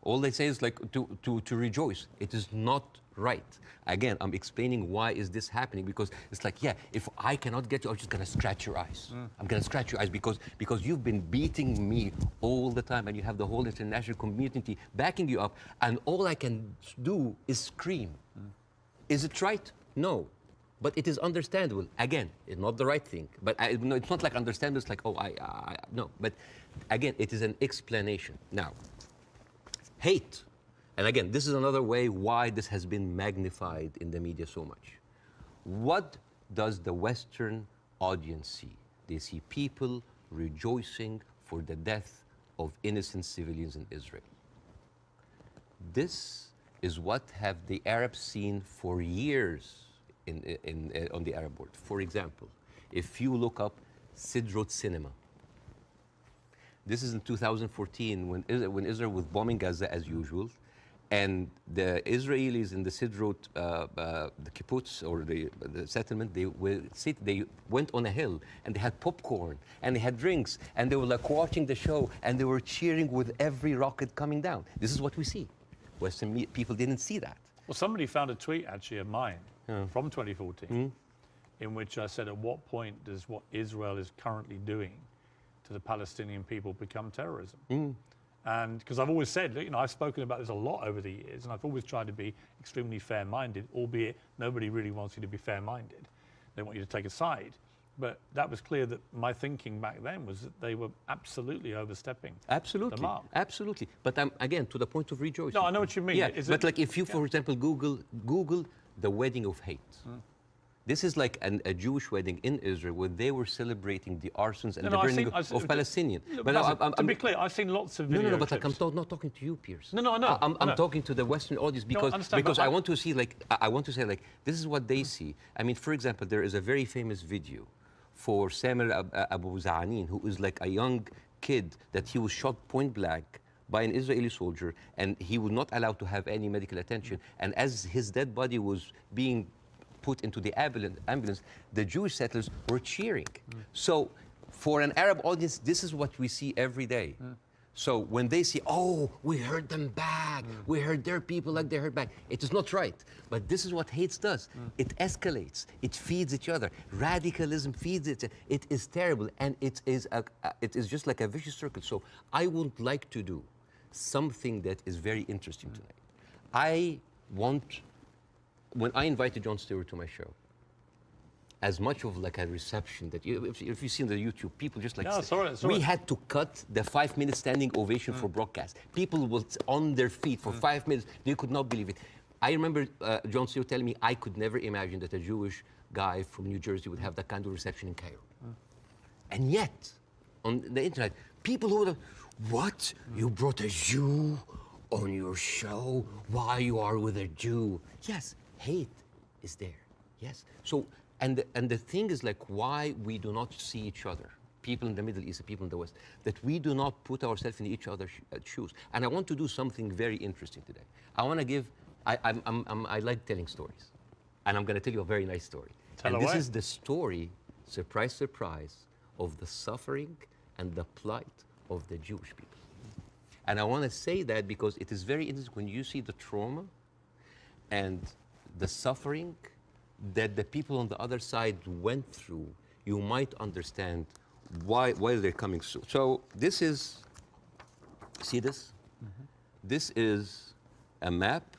All they say is like to rejoice. It is not right. Again, I'm explaining why is this happening, because it's like, yeah, if I cannot get you, I'm just gonna scratch your eyes. I'm gonna scratch your eyes because you've been beating me all the time, and you have the whole international community backing you up, and all I can do is scream. Is it right? No. But it is understandable. Again, it's not the right thing. But no, it's not like understandable. It's like, oh, no. But again, it is an explanation. Now, hate. And again, this is another way why this has been magnified in the media so much. What does the Western audience see? They see people rejoicing for the death of innocent civilians in Israel. This is what have the Arabs seen for years on the Arab world. For example, if you look up Sidrot cinema, this is in 2014 when Israel was bombing Gaza as usual, and the Israelis in the Sidrot, the kibbutz or the settlement, they went on a hill and they had popcorn and they had drinks and they were like watching the show and they were cheering with every rocket coming down. This is what we see. Western people didn't see that. Well, somebody found a tweet actually of mine from 2014 in which I said, at what point does what Israel is currently doing to the Palestinian people become terrorism? And because I've always said, you know, I've spoken about this a lot over the years, and I've always tried to be extremely fair-minded, albeit nobody really wants you to be fair-minded. They want you to take a side. But that was clear that my thinking back then was that they were absolutely overstepping Absolutely, the mark. absolutely. But again, to the point of rejoicing. No, I know what you mean. Yeah, but like if you, for example, Google the wedding of hate. This is like a Jewish wedding in Israel where they were celebrating the arsons and the burning of Palestinians. But to be clear, I've seen lots of videos. No, but like, I'm not talking to you, Piers. No, I know. I'm talking to the Western audience because I want to see, like, I want to say, like, this is what they see. I mean, for example, there is a very famous video for Samuel Abu Za'anin, who is like a young kid that he was shot point blank by an Israeli soldier, and he was not allowed to have any medical attention. And as his dead body was being put into the ambulance, the Jewish settlers were cheering. So for an Arab audience, this is what we see every day. So when they see, oh, we heard them back, we heard their people like they heard back, it is not right. But this is what hate does. It escalates, it feeds each other. Radicalism feeds it. It is terrible, and it is just like a vicious circle. So I would like to do something that is very interesting tonight. When I invited Jon Stewart to my show, as much of like a reception that if you see on the YouTube, people just like, we had to cut the 5-minute standing ovation for broadcast. People were on their feet for 5 minutes. They could not believe it. I remember Jon Stewart telling me I could never imagine that a Jewish guy from New Jersey would have that kind of reception in Cairo. And yet, on the internet, people who would have, what? You brought a Jew on your show? Why you are with a Jew? Yes, hate is there. Yes. So, and the thing is, like, why we do not see each other, people in the Middle East, people in the West, that we do not put ourselves in each other's shoes. And I want to do something very interesting today. I want to give, I like telling stories. And I'm going to tell you a very nice story. This is the story, surprise, surprise, of the suffering and the plight of the Jewish people. And I want to say that because it is very interesting when you see the trauma and the suffering that the people on the other side went through, you might understand why they're coming. So this is, see this? This is a map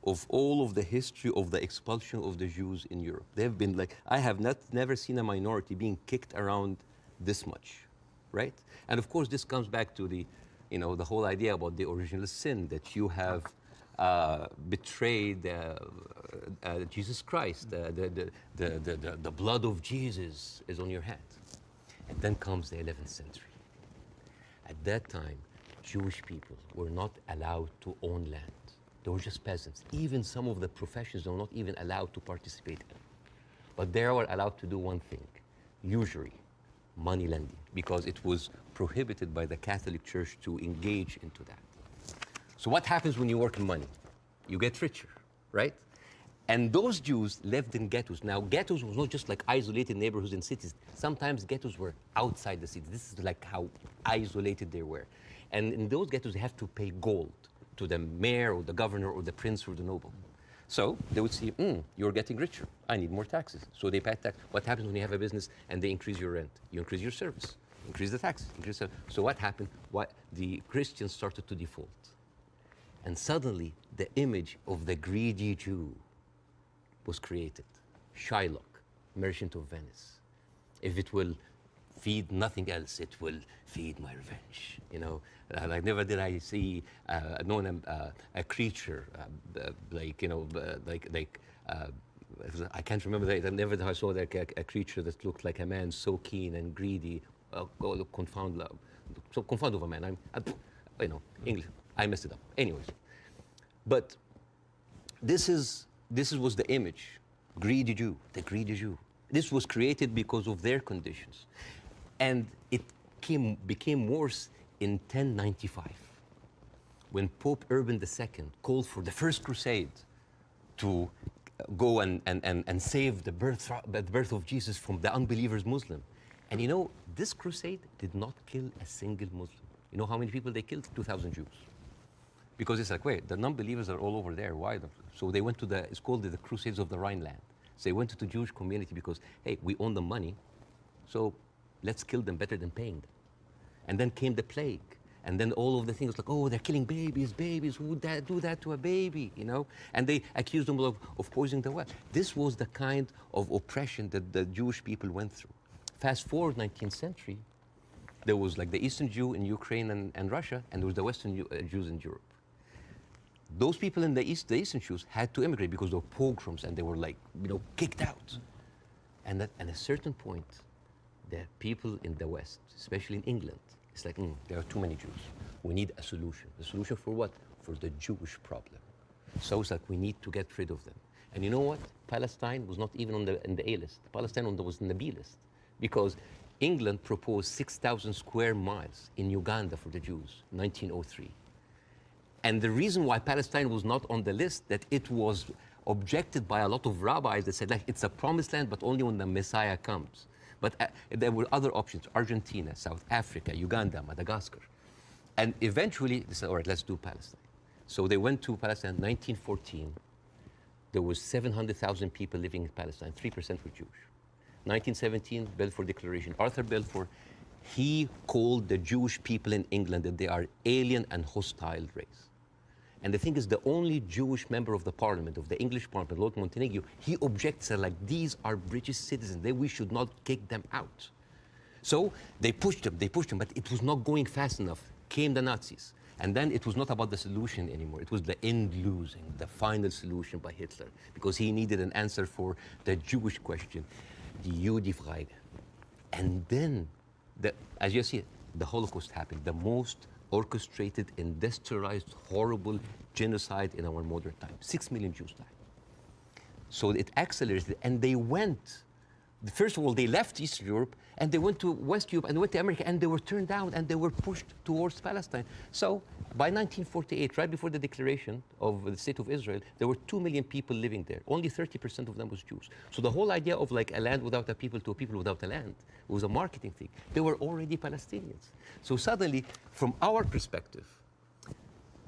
of all of the history of the expulsion of the Jews in Europe. They've been like, I have never seen a minority being kicked around this much, right? And of course, this comes back to the, the whole idea about the original sin, that you have betrayed Jesus Christ. The blood of Jesus is on your hand. And then comes the 11th century. At that time, Jewish people were not allowed to own land. They were just peasants. Even some of the professions they were not even allowed to participate in. But they were allowed to do one thing, usury, money lending, because it was prohibited by the Catholic Church to engage into that. So what happens when you work in money? You get richer, right? And those Jews lived in ghettos. Now, ghettos was not just like isolated neighborhoods in cities. Sometimes ghettos were outside the city. This is like how isolated they were. And in those ghettos, they have to pay gold to the mayor or the governor or the prince or the noble. So they would see, you're getting richer. I need more taxes. So they pay tax. What happens when you have a business and they increase your rent? You increase your service, increase the taxes. So what happened? The Christians started to default. And suddenly, the image of the greedy Jew was created. Shylock, merchant of Venice. If it will feed nothing else, it will feed my revenge. Like never did I see a creature I can't remember that. Never I saw like a creature that looked like a man so keen and greedy. Confound of a man. English. I messed it up. Anyways, but this was the image, greedy Jew, the greedy Jew. This was created because of their conditions, and it became worse in 1095, when Pope Urban II called for the first crusade to go and save the birth of Jesus from the unbelievers Muslim. And this crusade did not kill a single Muslim. You know how many people they killed? 2,000 Jews. Because it's like, wait, the non-believers are all over there. Why? So they went to it's called the Crusades of the Rhineland. So they went to the Jewish community because, hey, we own the money, so let's kill them better than paying them. And then came the plague. And then all of the things like, oh, they're killing babies, who would do that to a baby, And they accused them of poisoning the well. This was the kind of oppression that the Jewish people went through. Fast forward 19th century, there was like the Eastern Jew in Ukraine and Russia, and there was the Western Jews in Europe. Those people in the Eastern Jews had to immigrate because there were pogroms and they were like, kicked out. And at a certain point, the people in the West, especially in England, it's like, there are too many Jews. We need a solution. The solution for what? For the Jewish problem. So it's like we need to get rid of them. And you know what? Palestine was not even in the A list. Palestine was in the B list because England proposed 6,000 square miles in Uganda for the Jews, 1903. And the reason why Palestine was not on the list, that it was objected by a lot of rabbis that said, like, it's a promised land, but only when the Messiah comes. But there were other options: Argentina, South Africa, Uganda, Madagascar. And eventually they said, all right, let's do Palestine. So they went to Palestine in 1914. There was 700,000 people living in Palestine, 3% were Jewish. 1917, Balfour Declaration. Arthur Balfour, he called the Jewish people in England that they are alien and hostile race. And the thing is, the only Jewish member of the parliament, of the English parliament, Lord Montenegro, he objects, like, these are British citizens, we should not kick them out. So they pushed them, but it was not going fast enough. Came the Nazis. And then it was not about the solution anymore. It was the end losing, the final solution by Hitler, because he needed an answer for the Jewish question, the Judefrage. And then, as you see, the Holocaust happened, the most orchestrated, industrialized, horrible genocide in our modern time. 6 million Jews died. So it accelerated, and they went. First of all, they left Eastern Europe, and they went to West Europe, and they went to America, and they were turned down, and they were pushed towards Palestine. So by 1948, right before the declaration of the State of Israel, there were 2 million people living there. Only 30% of them was Jews. So the whole idea of like a land without a people to a people without a land, it was a marketing thing. They were already Palestinians. So suddenly, from our perspective,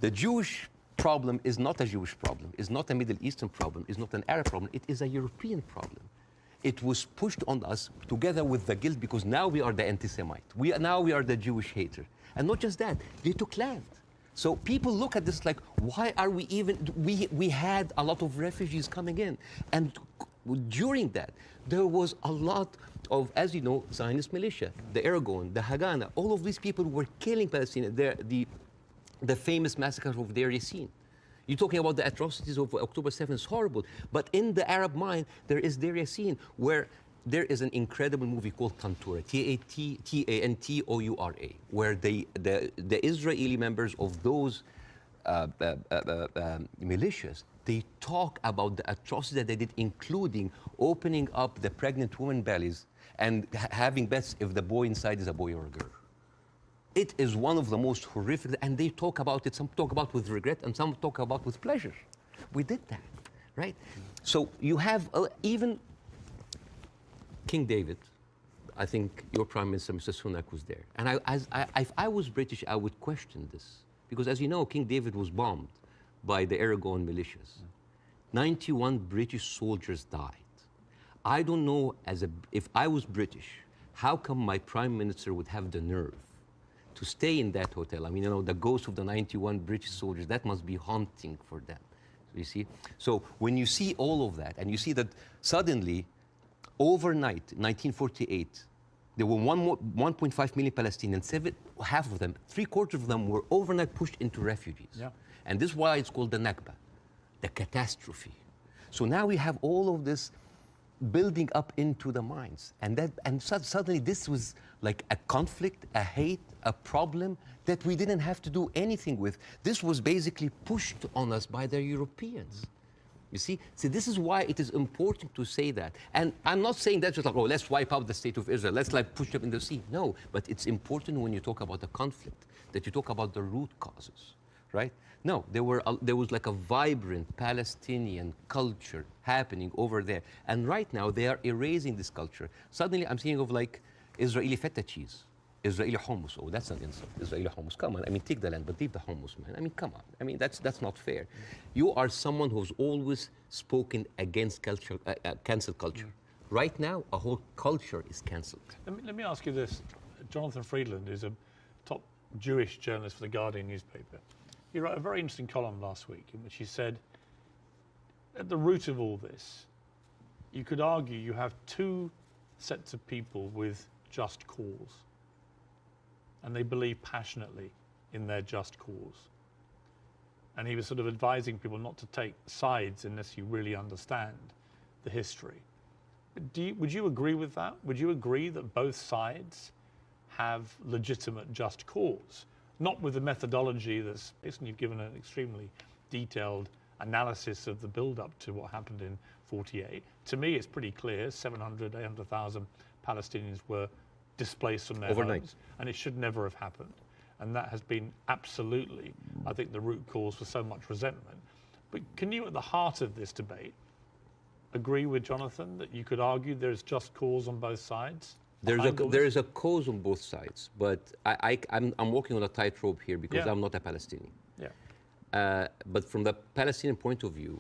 the Jewish problem is not a Jewish problem, is not a Middle Eastern problem, is not an Arab problem, it is a European problem. It was pushed on us together with the guilt because now we are the anti-Semite. Now we are the Jewish hater. And not just that, they took land. So people look at this like, why are we even, we had a lot of refugees coming in. And during that, there was a lot of, as you know, Zionist militia, the Aragon, the Haganah, all of these people were killing Palestinians. The famous massacre of Deir Yassin. You're talking about the atrocities of October 7th, it's horrible. But in the Arab mind, there is Deir Yassin, where there is an incredible movie called Tantoura, Tantoura, where the Israeli members of those militias, they talk about the atrocities that they did, including opening up the pregnant women's bellies and having bets if the boy inside is a boy or a girl. It is one of the most horrific, and they talk about it, some talk about with regret, and some talk about with pleasure. We did that, right? So you have even King David. I think your Prime Minister, Mr. Sunak, was there. And if I was British, I would question this. Because as you know, King David was bombed by the Aragon militias. 91 British soldiers died. I don't know, if I was British, how come my Prime Minister would have the nerve to stay in that hotel? I mean, you know, the ghost of the 91 British soldiers, that must be haunting for them, you see? So when you see all of that, and you see that suddenly, overnight, 1948, there were 1.5 million Palestinians, half of them, 3/4 of them were overnight pushed into refugees. Yeah. And this is why it's called the Nakba, the catastrophe. So now we have all of this building up into the minds. And suddenly this was like a conflict, a hate, a problem that we didn't have to do anything with. This was basically pushed on us by the Europeans. You see? So this is why it is important to say that. And I'm not saying that just like, oh, let's wipe out the state of Israel, let's like push them in the sea. No, but it's important when you talk about the conflict, that you talk about the root causes, right? No, there was like a vibrant Palestinian culture happening over there. And right now they are erasing this culture. Suddenly I'm thinking of like Israeli feta cheese, Israeli hummus. Oh, that's an insult. Israeli hummus. Come on. I mean, take the land, but leave the hummus, man. I mean, come on. I mean, that's not fair. You are someone who's always spoken against culture, cancel culture. Right now, a whole culture is cancelled. Let me ask you this. Jonathan Friedland is a top Jewish journalist for the Guardian newspaper. He wrote a very interesting column last week in which he said, at the root of all this, you could argue you have two sets of people with just cause, and they believe passionately in their just cause. And he was sort of advising people not to take sides unless you really understand the history. Would you agree with that? Would you agree that both sides have legitimate just cause? Not with the methodology that's, basically you've given an extremely detailed analysis of the build-up to what happened in 48. To me, it's pretty clear 700, 800,000 Palestinians were displaced from their homes, and it should never have happened. And that has been absolutely, I think, the root cause for so much resentment. But can you, at the heart of this debate, agree with Jonathan that you could argue there's just cause on both sides? There is a cause on both sides, but I'm walking on a tightrope here because I'm not a Palestinian. Yeah. But from the Palestinian point of view,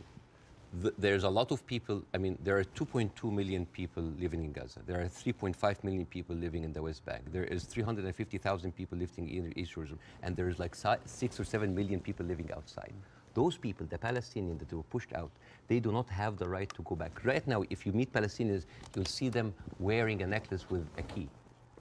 there's a lot of people. I mean, there are 2.2 million people living in Gaza. There are 3.5 million people living in the West Bank. There is 350,000 people living in East Jerusalem, and there is like 6 or 7 million people living outside. Those people, the Palestinians that were pushed out, they do not have the right to go back. Right now, if you meet Palestinians, you'll see them wearing a necklace with a key.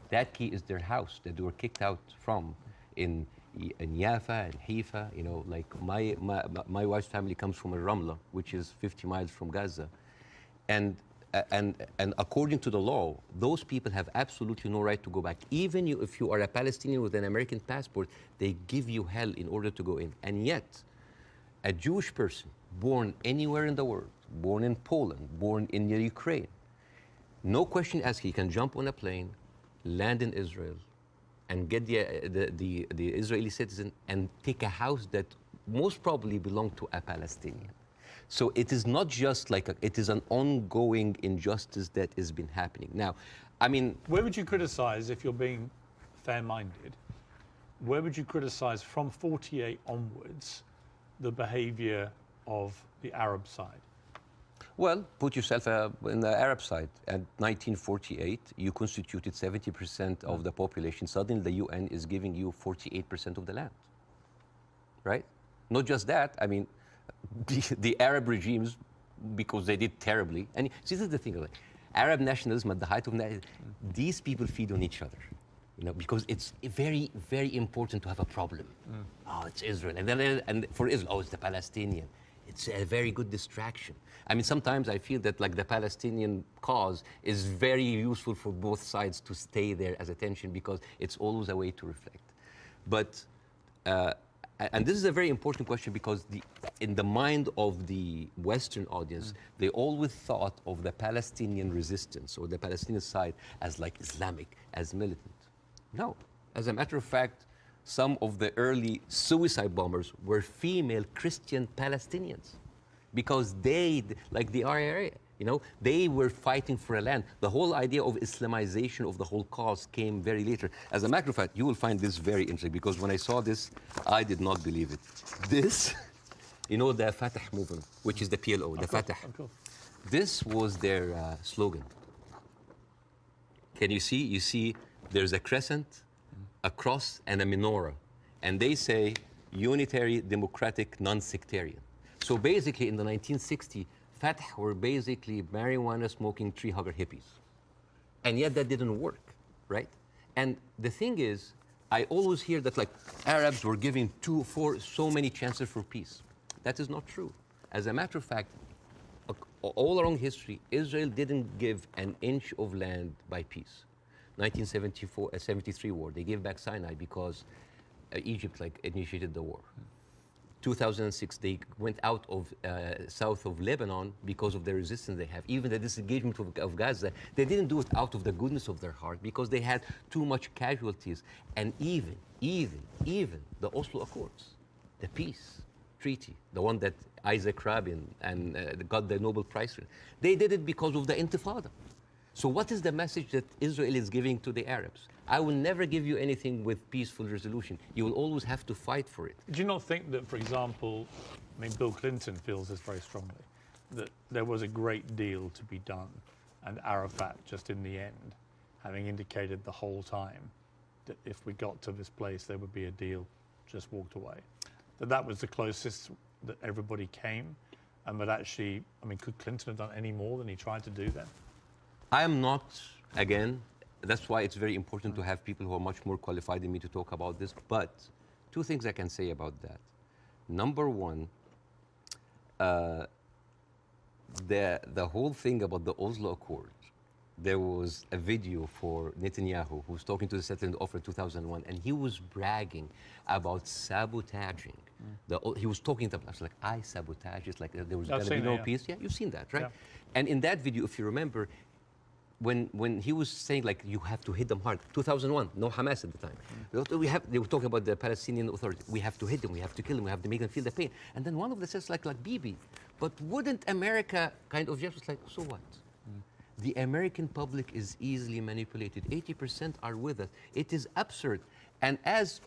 That key is their house that they were kicked out from in Yafa and Haifa. You know, like my wife's family comes from Ramla, which is 50 miles from Gaza. And according to the law, those people have absolutely no right to go back. Even if you are a Palestinian with an American passport, they give you hell in order to go in. And yet, a Jewish person born anywhere in the world, born in Poland, born in Ukraine, no question asked, he can jump on a plane, land in Israel, and get the Israeli citizen and take a house that most probably belonged to a Palestinian. So it is not just like it is an ongoing injustice that has been happening. Now, I mean, where would you criticize, if you're being fair-minded, where would you criticize from 48 onwards the behavior of the Arab side? Well, put yourself in the Arab side. At 1948, you constituted 70% of the population. Suddenly, the UN is giving you 48% of the land, right? Not just that, I mean, the Arab regimes, because they did terribly, and see, this is the thing, like, Arab nationalism at the height of these people feed on each other. You know, because it's very, very important to have a problem. Oh, it's Israel. And then for Israel, oh, it's the Palestinian. It's a very good distraction. I mean, sometimes I feel that like the Palestinian cause is very useful for both sides to stay there as attention because it's always a way to reflect. But, and this is a very important question because in the mind of the Western audience, they always thought of the Palestinian resistance or the Palestinian side as like Islamic, as militant. No. As a matter of fact, some of the early suicide bombers were female Christian Palestinians because they, like the RIA, you know, they were fighting for a land. The whole idea of Islamization of the whole cause came very later. As a matter of fact, you will find this very interesting because when I saw this, I did not believe it. This, you know, the Fatah movement, which is the PLO, the Fatah. This was their slogan. Can you see? You see there's a crescent, a cross, and a menorah. And they say unitary, democratic, non-sectarian. So basically in the 1960s, Fatah were basically marijuana-smoking, tree-hugger hippies. And yet that didn't work, right? And the thing is, I always hear that like Arabs were giving so many chances for peace. That is not true. As a matter of fact, all along history, Israel didn't give an inch of land by peace. 1973 war, they gave back Sinai because Egypt like initiated the war. 2006, they went out of south of Lebanon because of the resistance they have. Even the disengagement of Gaza, they didn't do it out of the goodness of their heart because they had too much casualties. And even the Oslo Accords, the peace treaty, the one that Isaac Rabin and got the Nobel Prize for, they did it because of the Intifada. So what is the message that Israel is giving to the Arabs? I will never give you anything with peaceful resolution. You will always have to fight for it. Do you not think that, for example, I mean, Bill Clinton feels this very strongly, that there was a great deal to be done, and Arafat, just in the end, having indicated the whole time that if we got to this place, there would be a deal, just walked away. That was the closest that everybody came, and that actually, I mean, could Clinton have done any more than he tried to do then? I am not Again, that's why it's very important to have people who are much more qualified than me to talk about this. But two things I can say about that. Number one, the whole thing about the Oslo Accord, there was a video for Netanyahu who was talking to the settlement offer in 2001, and he was bragging about sabotaging. He was talking to us like, I sabotage. It's like there was going to be no peace. Yeah, you've seen that, right? Yeah. And in that video, if you remember, when he was saying like you have to hit them hard, 2001, no Hamas at the time. They were talking about the Palestinian Authority. We have to hit them, we have to kill them, we have to make them feel the pain. And then one of them says like Bibi, but wouldn't America kind of just like, so what? The American public is easily manipulated. 80% are with us. It is absurd. And as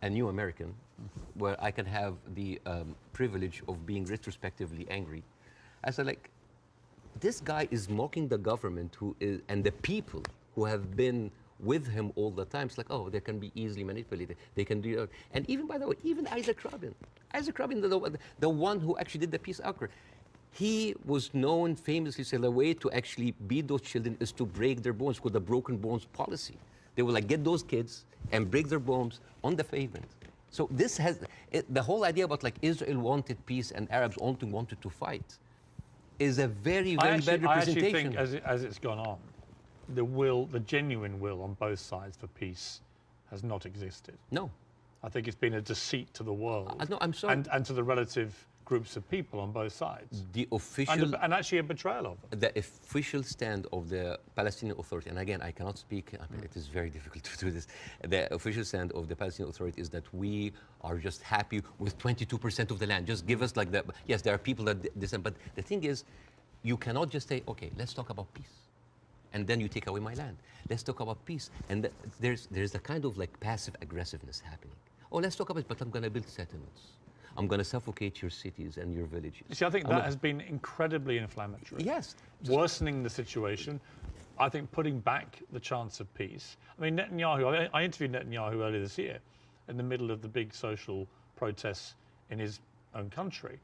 a new American, where I can have the privilege of being retrospectively angry, I said like, this guy is mocking the government and the people who have been with him all the time. It's like, oh, they can be easily manipulated. They can do, and even, by the way, even Isaac Rabin, the one who actually did the peace accord, he was known famously, say, the way to actually beat those children is to break their bones, called the broken bones policy. They will like get those kids and break their bones on the pavement. So this has, the whole idea about like Israel wanted peace and Arabs only wanted to fight is a very, very bad representation. I actually think as it's gone on, the genuine will on both sides for peace has not existed. No. I think it's been a deceit to the world. No, I'm sorry. And to the relative groups of people on both sides. The official... And actually a betrayal of them. The official stand of the Palestinian Authority, and again, I cannot speak, I mean, it is very difficult to do this. The official stand of the Palestinian Authority is that we are just happy with 22% of the land. Just give us like that. Yes, there are people that dissent, but the thing is, you cannot just say, okay, let's talk about peace. And then you take away my land. Let's talk about peace. And there's a kind of like passive aggressiveness happening. Oh, let's talk about it, but I'm going to build settlements. I'm going to suffocate your cities and your villages. See, I think that has been incredibly inflammatory. Yes. Worsening the situation. I think putting back the chance of peace. I mean, Netanyahu, I interviewed Netanyahu earlier this year in the middle of the big social protests in his own country.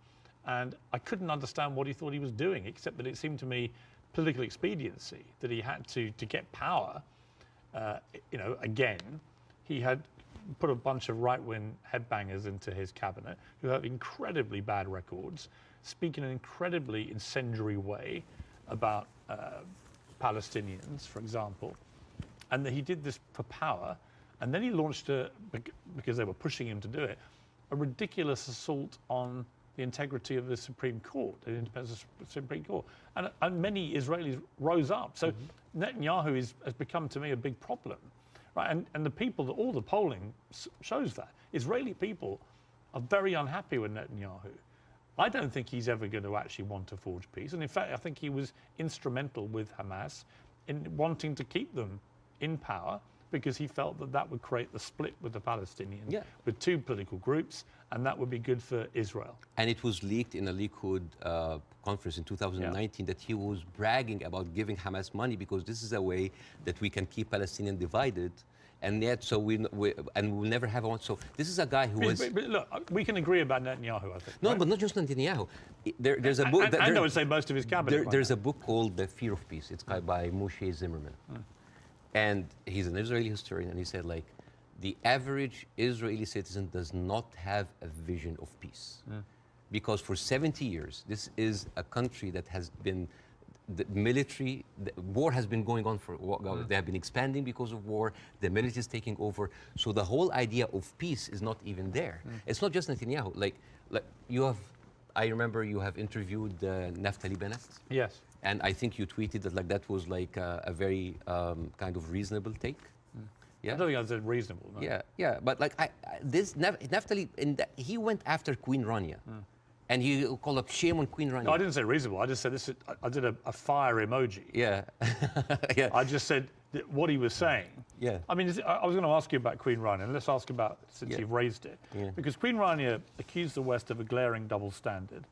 And I couldn't understand what he thought he was doing, except that it seemed to me political expediency, that he had to get power, again, he had put a bunch of right-wing headbangers into his cabinet who have incredibly bad records, speak in an incredibly incendiary way about Palestinians, for example, and that he did this for power, and then he launched, because they were pushing him to do it, a ridiculous assault on the integrity of the Supreme Court, the independence of the Supreme Court. And many Israelis rose up. So Netanyahu has become, to me, a big problem. Right, and the people, all the polling shows that. Israeli people are very unhappy with Netanyahu. I don't think he's ever going to actually want to forge peace. And in fact, I think he was instrumental with Hamas in wanting to keep them in power because he felt that that would create the split with the Palestinians, with two political groups, and that would be good for Israel. And it was leaked in a Likud conference in 2019 that he was bragging about giving Hamas money because this is a way that we can keep Palestinians divided, and yet we'll never have one. So this is a guy who was. But look, we can agree about Netanyahu, I think. No, right? But not just Netanyahu. There's a book. And I would say most of his cabinet. There's a book called The Fear of Peace. It's by Moshe Zimmerman. And he's an Israeli historian, and he said, like, the average Israeli citizen does not have a vision of peace. Because for 70 years, this is a country that has been, the war has been going on for, they have been expanding because of war, the military is taking over. So the whole idea of peace is not even there. It's not just Netanyahu. Like you have, I remember you have interviewed Naftali Bennett. Yes. And I think you tweeted that like that was like a very kind of reasonable take. Yeah. I don't think I said reasonable. No. Yeah. But like this Naftali, he went after Queen Rania, and he called up shame on Queen Rania. No, I didn't say reasonable. I just said this. I did a fire emoji. Yeah. Yeah. I just said that what he was saying. Yeah. I mean, I was going to ask you about Queen Rania, and let's ask about since you've raised it, because Queen Rania accused the West of a glaring double standard.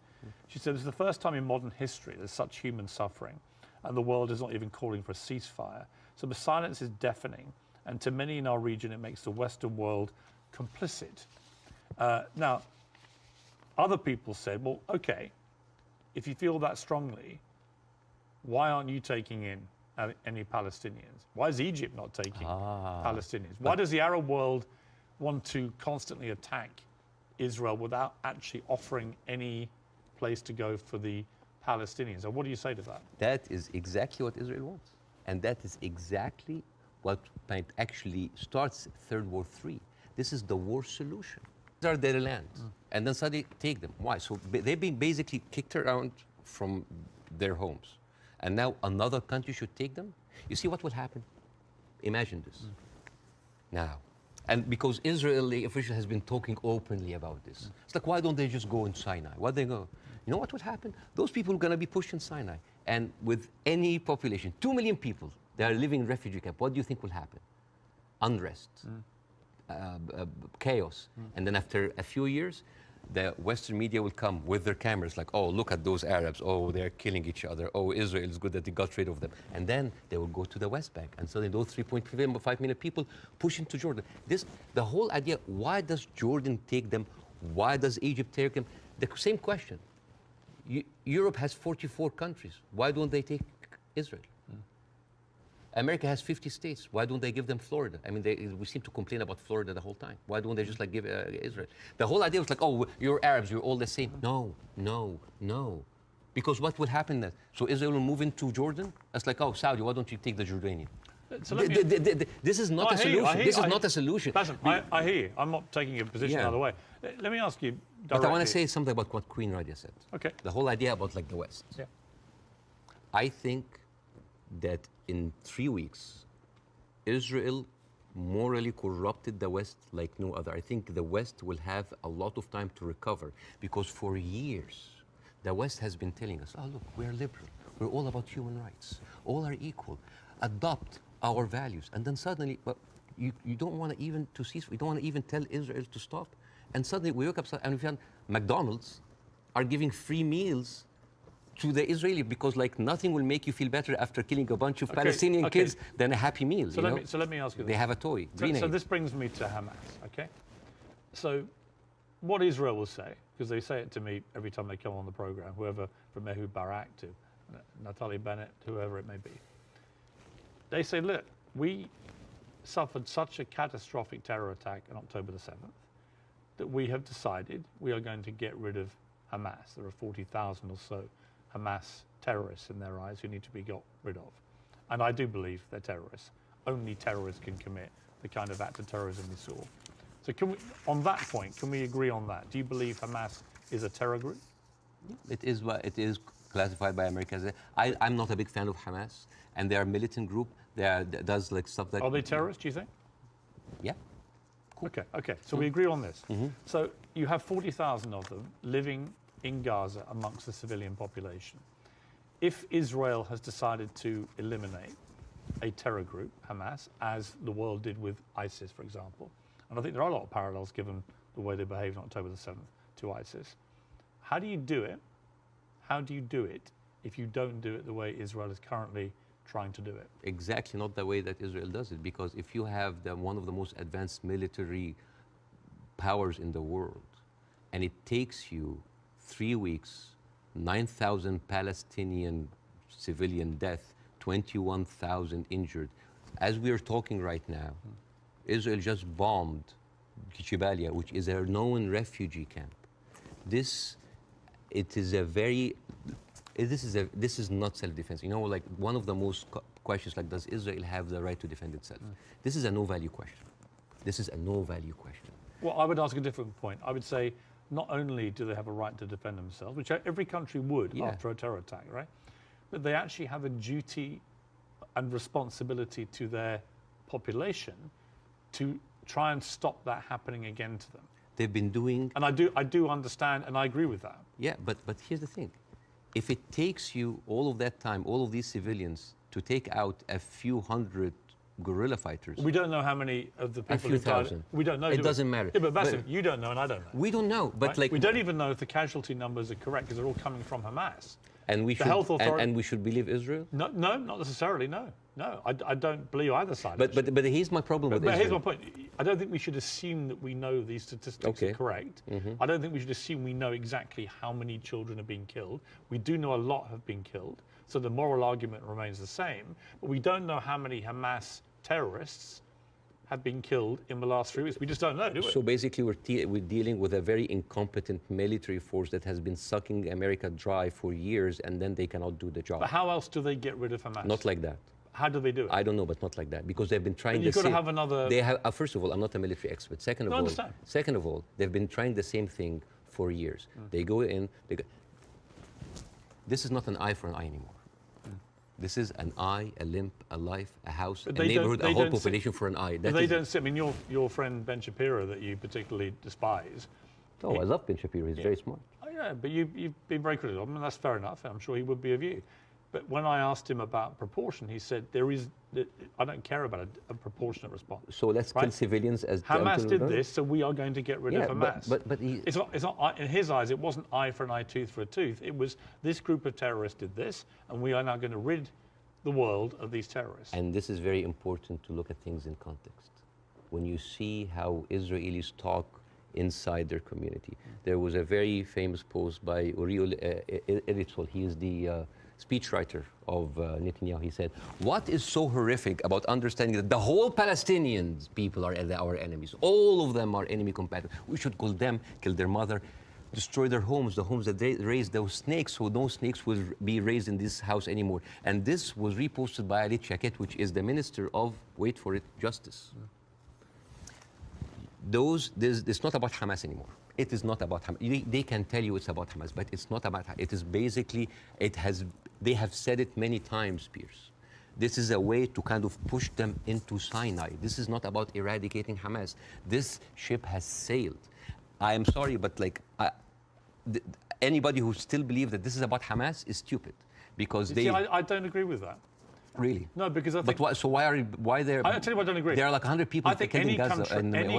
She said, "This is the first time in modern history there's such human suffering, and the world is not even calling for a ceasefire. So the silence is deafening, and to many in our region, it makes the Western world complicit." Now, other people said, well, okay, if you feel that strongly, why aren't you taking in any Palestinians? Why is Egypt not taking Palestinians? Why does the Arab world want to constantly attack Israel without actually offering any place to go for the Palestinians? And what do you say to that? That is exactly what Israel wants. And that is exactly what might actually starts Third War III. This is the war solution. These are their lands. And then suddenly take them. Why? So they've been basically kicked around from their homes. And now another country should take them? You see what will happen? Imagine this. Now, and because Israeli official has been talking openly about this. It's like, why don't they just go in Sinai? Why they go? You know what would happen? Those people are going to be pushed in Sinai. And with any population, 2 million people, they are living in refugee camp. What do you think will happen? Unrest, chaos. And then after a few years, the Western media will come with their cameras like, oh, look at those Arabs. Oh, they're killing each other. Oh, Israel is good that they got rid of them. And then they will go to the West Bank. And suddenly those 3.5 million people push into Jordan. The whole idea, why does Jordan take them? Why does Egypt take them? The same question. Europe has 44 countries. Why don't they take Israel? America has 50 states. Why don't they give them Florida? I mean, we seem to complain about Florida the whole time. Why don't they just like give Israel? The whole idea was like, oh, you're Arabs, you're all the same. No, no, no. Because what will happen then? So Israel will move into Jordan? That's like, oh, Saudi, why don't you take the Jordanian? So this is not a solution. This is not a solution. Bاسم, I hear you. I'm not taking a position the other way. Let me ask you directly. But I want to say something about what Queen Radia said. Okay. The whole idea about like the West. Yeah. I think that in 3 weeks, Israel morally corrupted the West like no other. I think the West will have a lot of time to recover because for years, the West has been telling us, oh, look, we're liberal. We're all about human rights. All are equal. Adopt our values. And then suddenly, well, you don't want to even to cease. We don't want to even tell Israel to stop. And suddenly we woke up and we found McDonald's are giving free meals to the Israeli because like nothing will make you feel better after killing a bunch of Palestinian kids than a happy meal. So let me ask you this. They have a toy. So this brings me to Hamas, okay? So what Israel will say, because they say it to me every time they come on the program, whoever from Ehud Barak to Natalie Bennett, whoever it may be, they say, look, we suffered such a catastrophic terror attack on October the 7th that we have decided we are going to get rid of Hamas. There are 40,000 or so Hamas terrorists in their eyes who need to be got rid of. And I do believe they're terrorists. Only terrorists can commit the kind of act of terrorism we saw. So can we, on that point, can we agree on that? Do you believe Hamas is a terror group? It is classified by America as I'm not a big fan of Hamas, and they are a militant group. That does like stuff that... Are they terrorists, do you think? Yeah. Cool. Okay. So we agree on this. So you have 40,000 of them living in Gaza amongst the civilian population. If Israel has decided to eliminate a terror group, Hamas, as the world did with ISIS, for example, and I think there are a lot of parallels given the way they behaved on October the 7th to ISIS, how do you do it? How do you do it if you don't do it the way Israel is currently trying to do it? Exactly not the way that Israel does it, because if you have one of the most advanced military powers in the world, and it takes you 3 weeks, 9,000 Palestinian civilian death, 21,000 injured. As we are talking right now, Israel just bombed Jabalia, which is a known refugee camp. This is not self-defense. You know, like one of the most questions, like, does Israel have the right to defend itself? This is a no-value question. This is a no-value question. Well, I would ask a different point. I would say, not only do they have a right to defend themselves, which every country would after a terror attack, right? But they actually have a duty and responsibility to their population to try and stop that happening again to them. They've been doing... And I do understand, and I agree with that. Yeah, but here's the thing. If it takes you all of that time, all of these civilians, to take out a few hundred guerrilla fighters... We don't know how many of the people... A few thousand. We don't know. It doesn't matter. Yeah, but Bاسم, you don't know and I don't know. We don't know, but right? like... We don't even know if the casualty numbers are correct because they're all coming from Hamas. And we should believe Israel? No, not necessarily, no. No, I don't believe either side. But here's my problem with Israel. But here's my point. I don't think we should assume that we know these statistics are correct. I don't think we should assume we know exactly how many children are being killed. We do know a lot have been killed. So the moral argument remains the same, but we don't know how many Hamas terrorists have been killed in the last 3 weeks. We just don't know, do we? So basically, we're dealing with a very incompetent military force that has been sucking America dry for years, and then they cannot do the job. But how else do they get rid of Hamas? Not like that. How do they do it? I don't know, but not like that, because they've been trying. But you've got to have another. They have. First of all, I'm not a military expert. Second of all, they've been trying the same thing for years. They go in. This is not an eye for an eye anymore. This is an eye, a limb, a life, a house, a neighborhood, a whole population for an eye. They don't see. I mean, your friend Ben Shapiro that you particularly despise. Oh, I love Ben Shapiro. He's very smart. Oh, yeah, but you've been very critical of him, and that's fair enough. I'm sure he would be of you. But when I asked him about proportion, he said I don't care about a proportionate response. So let's kill civilians as Hamas did this, so we are going to get rid of Hamas. But it's not in his eyes. It wasn't eye for an eye, tooth for a tooth. It was this group of terrorists did this, and we are now going to rid the world of these terrorists. And this is very important to look at things in context. When you see how Israelis talk inside their community, there was a very famous post by Uriel Eritzol. He is the speechwriter of Netanyahu. He said, "What is so horrific about understanding that the whole Palestinian people are our enemies? All of them are enemy combatants. We should kill them, kill their mother, destroy their homes, the homes that they raised those snakes, so no snakes will be raised in this house anymore." And this was reposted by Ali Chaket, which is the Minister of, wait for it, Justice. It's not about Hamas anymore. It is not about Hamas. They can tell you it's about Hamas, but it's not about Hamas. It is basically, they have said it many times, Piers. This is a way to kind of push them into Sinai. This is not about eradicating Hamas. This ship has sailed. I am sorry, but anybody who still believes that this is about Hamas is stupid, because I don't agree with that. Really? No, because I think. But why there? I'll tell you why I don't agree. There are like 100 people. I think any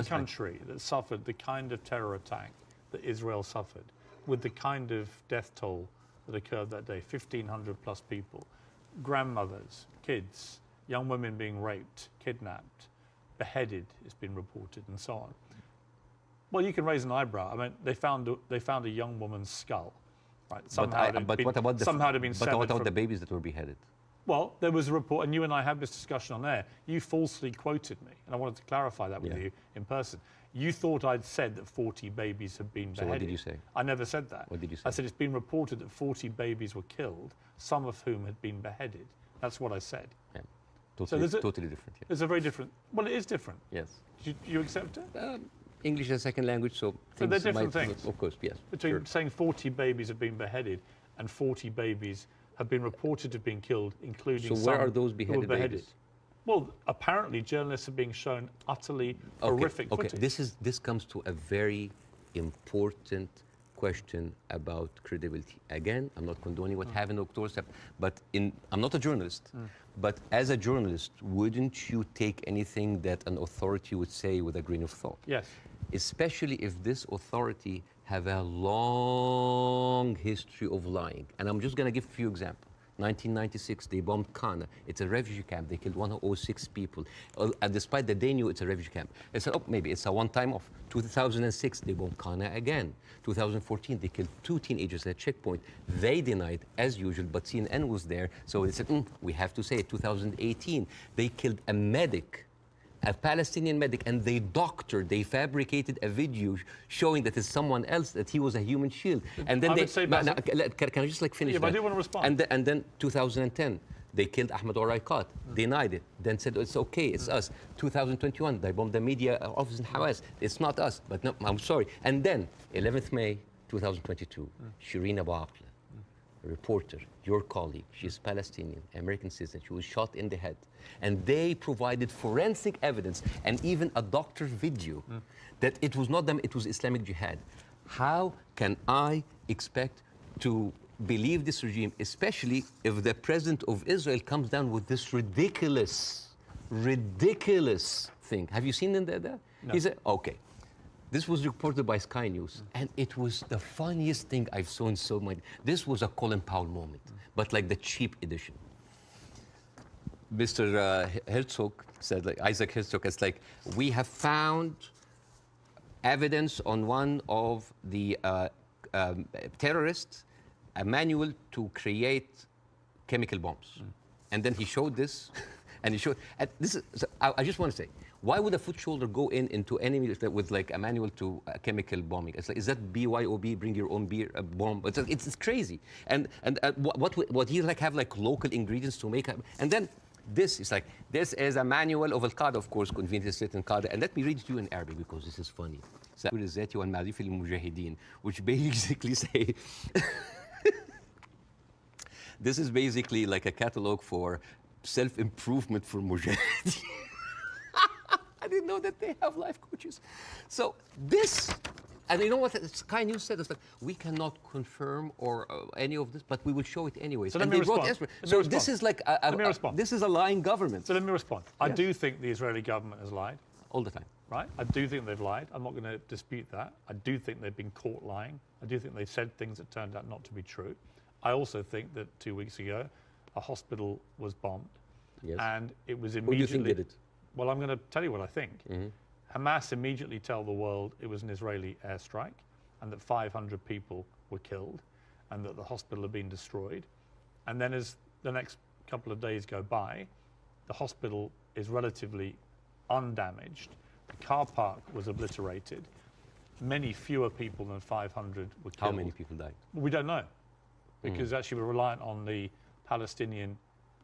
country that suffered the kind of terror attack that Israel suffered, with the kind of death toll that occurred that day, 1,500 plus people, grandmothers, kids, young women being raped, kidnapped, beheaded, it's been reported, and so on. Well, you can raise an eyebrow. I mean, they found a young woman's skull, right? But what about the babies that were beheaded? Well, there was a report, and you and I had this discussion on air. You falsely quoted me, and I wanted to clarify that with you in person. You thought I'd said that 40 babies had been beheaded. So what did you say? I never said that. What did you say? I said it's been reported that 40 babies were killed, some of whom had been beheaded. That's what I said. Yeah. Totally different. Yeah. There's a very different. Well, it is different. Yes. Do you accept it? English is a second language, so they're different things. Of course, yes. Between saying 40 babies have been beheaded and 40 babies have been reported to have been killed, including some where are those beheaded babies? Well, apparently journalists are being shown utterly horrific footage. This comes to a very important question about credibility. Again, I'm not condoning what happened in October, but I'm not a journalist. But as a journalist, wouldn't you take anything that an authority would say with a grain of thought? Yes. Especially if this authority have a long history of lying. And I'm just going to give a few examples. 1996, they bombed Kana. It's a refugee camp. They killed 106 people. Despite that they knew it's a refugee camp. They said, oh, maybe it's a one-time off. 2006, they bombed Kana again. 2014, they killed 2 teenagers at a checkpoint. They denied, as usual, but CNN was there. So they said, we have to say it. 2018, they killed a medic, a Palestinian medic, and they fabricated a video showing that it's someone else, that he was a human shield. And then can I just finish that? I do want to respond. And then 2010, they killed Ahmed Oraikat, denied it, then said, it's okay, it's us. 2021, they bombed the media office in Hamas. It's not us, but no, I'm sorry. And then 11th May 2022, Shireen Abu Akleh, a reporter, your colleague, she's Palestinian, American citizen, she was shot in the head. And they provided forensic evidence and even a doctor's video that it was not them, it was Islamic Jihad. How can I expect to believe this regime, especially if the president of Israel comes down with this ridiculous thing? Have you seen that? No. He said, okay. This was reported by Sky News, and it was the funniest thing I've seen so much. This was a Colin Powell moment, but like the cheap edition. Mr. Herzog said, Isaac Herzog, it's like, we have found evidence on one of the terrorists, a manual to create chemical bombs. And then he showed this, and he showed, and this is, so I just want to say, why would a foot soldier go into enemy with like a manual to chemical bombing? It's like, is that BYOB, bring your own beer, a bomb? It's crazy. And what he like have like local ingredients to make, and then this is like, this is a manual of Al-Qaeda, of course, conveniently written Qaeda. And let me read it to you in Arabic because this is funny. Which basically say, this is basically like a catalog for self-improvement for mujahideen. I didn't know that they have life coaches. So this, and you know what Sky News said? It's like, we cannot confirm or any of this, but we will show it anyways. So let me respond. So this is like, this is a lying government. So let me respond. Yes. I do think the Israeli government has lied. All the time. Right? I do think they've lied. I'm not going to dispute that. I do think they've been caught lying. I do think they've said things that turned out not to be true. I also think that 2 weeks ago, a hospital was bombed. Yes. And it was immediately... Who do you think did it? Well, I'm going to tell you what I think. Hamas immediately tell the world it was an Israeli airstrike and that 500 people were killed and that the hospital had been destroyed. And then as the next couple of days go by, the hospital is relatively undamaged. The car park was obliterated. Many fewer people than 500 were killed. How many people died? We don't know, because actually we're reliant on the Palestinian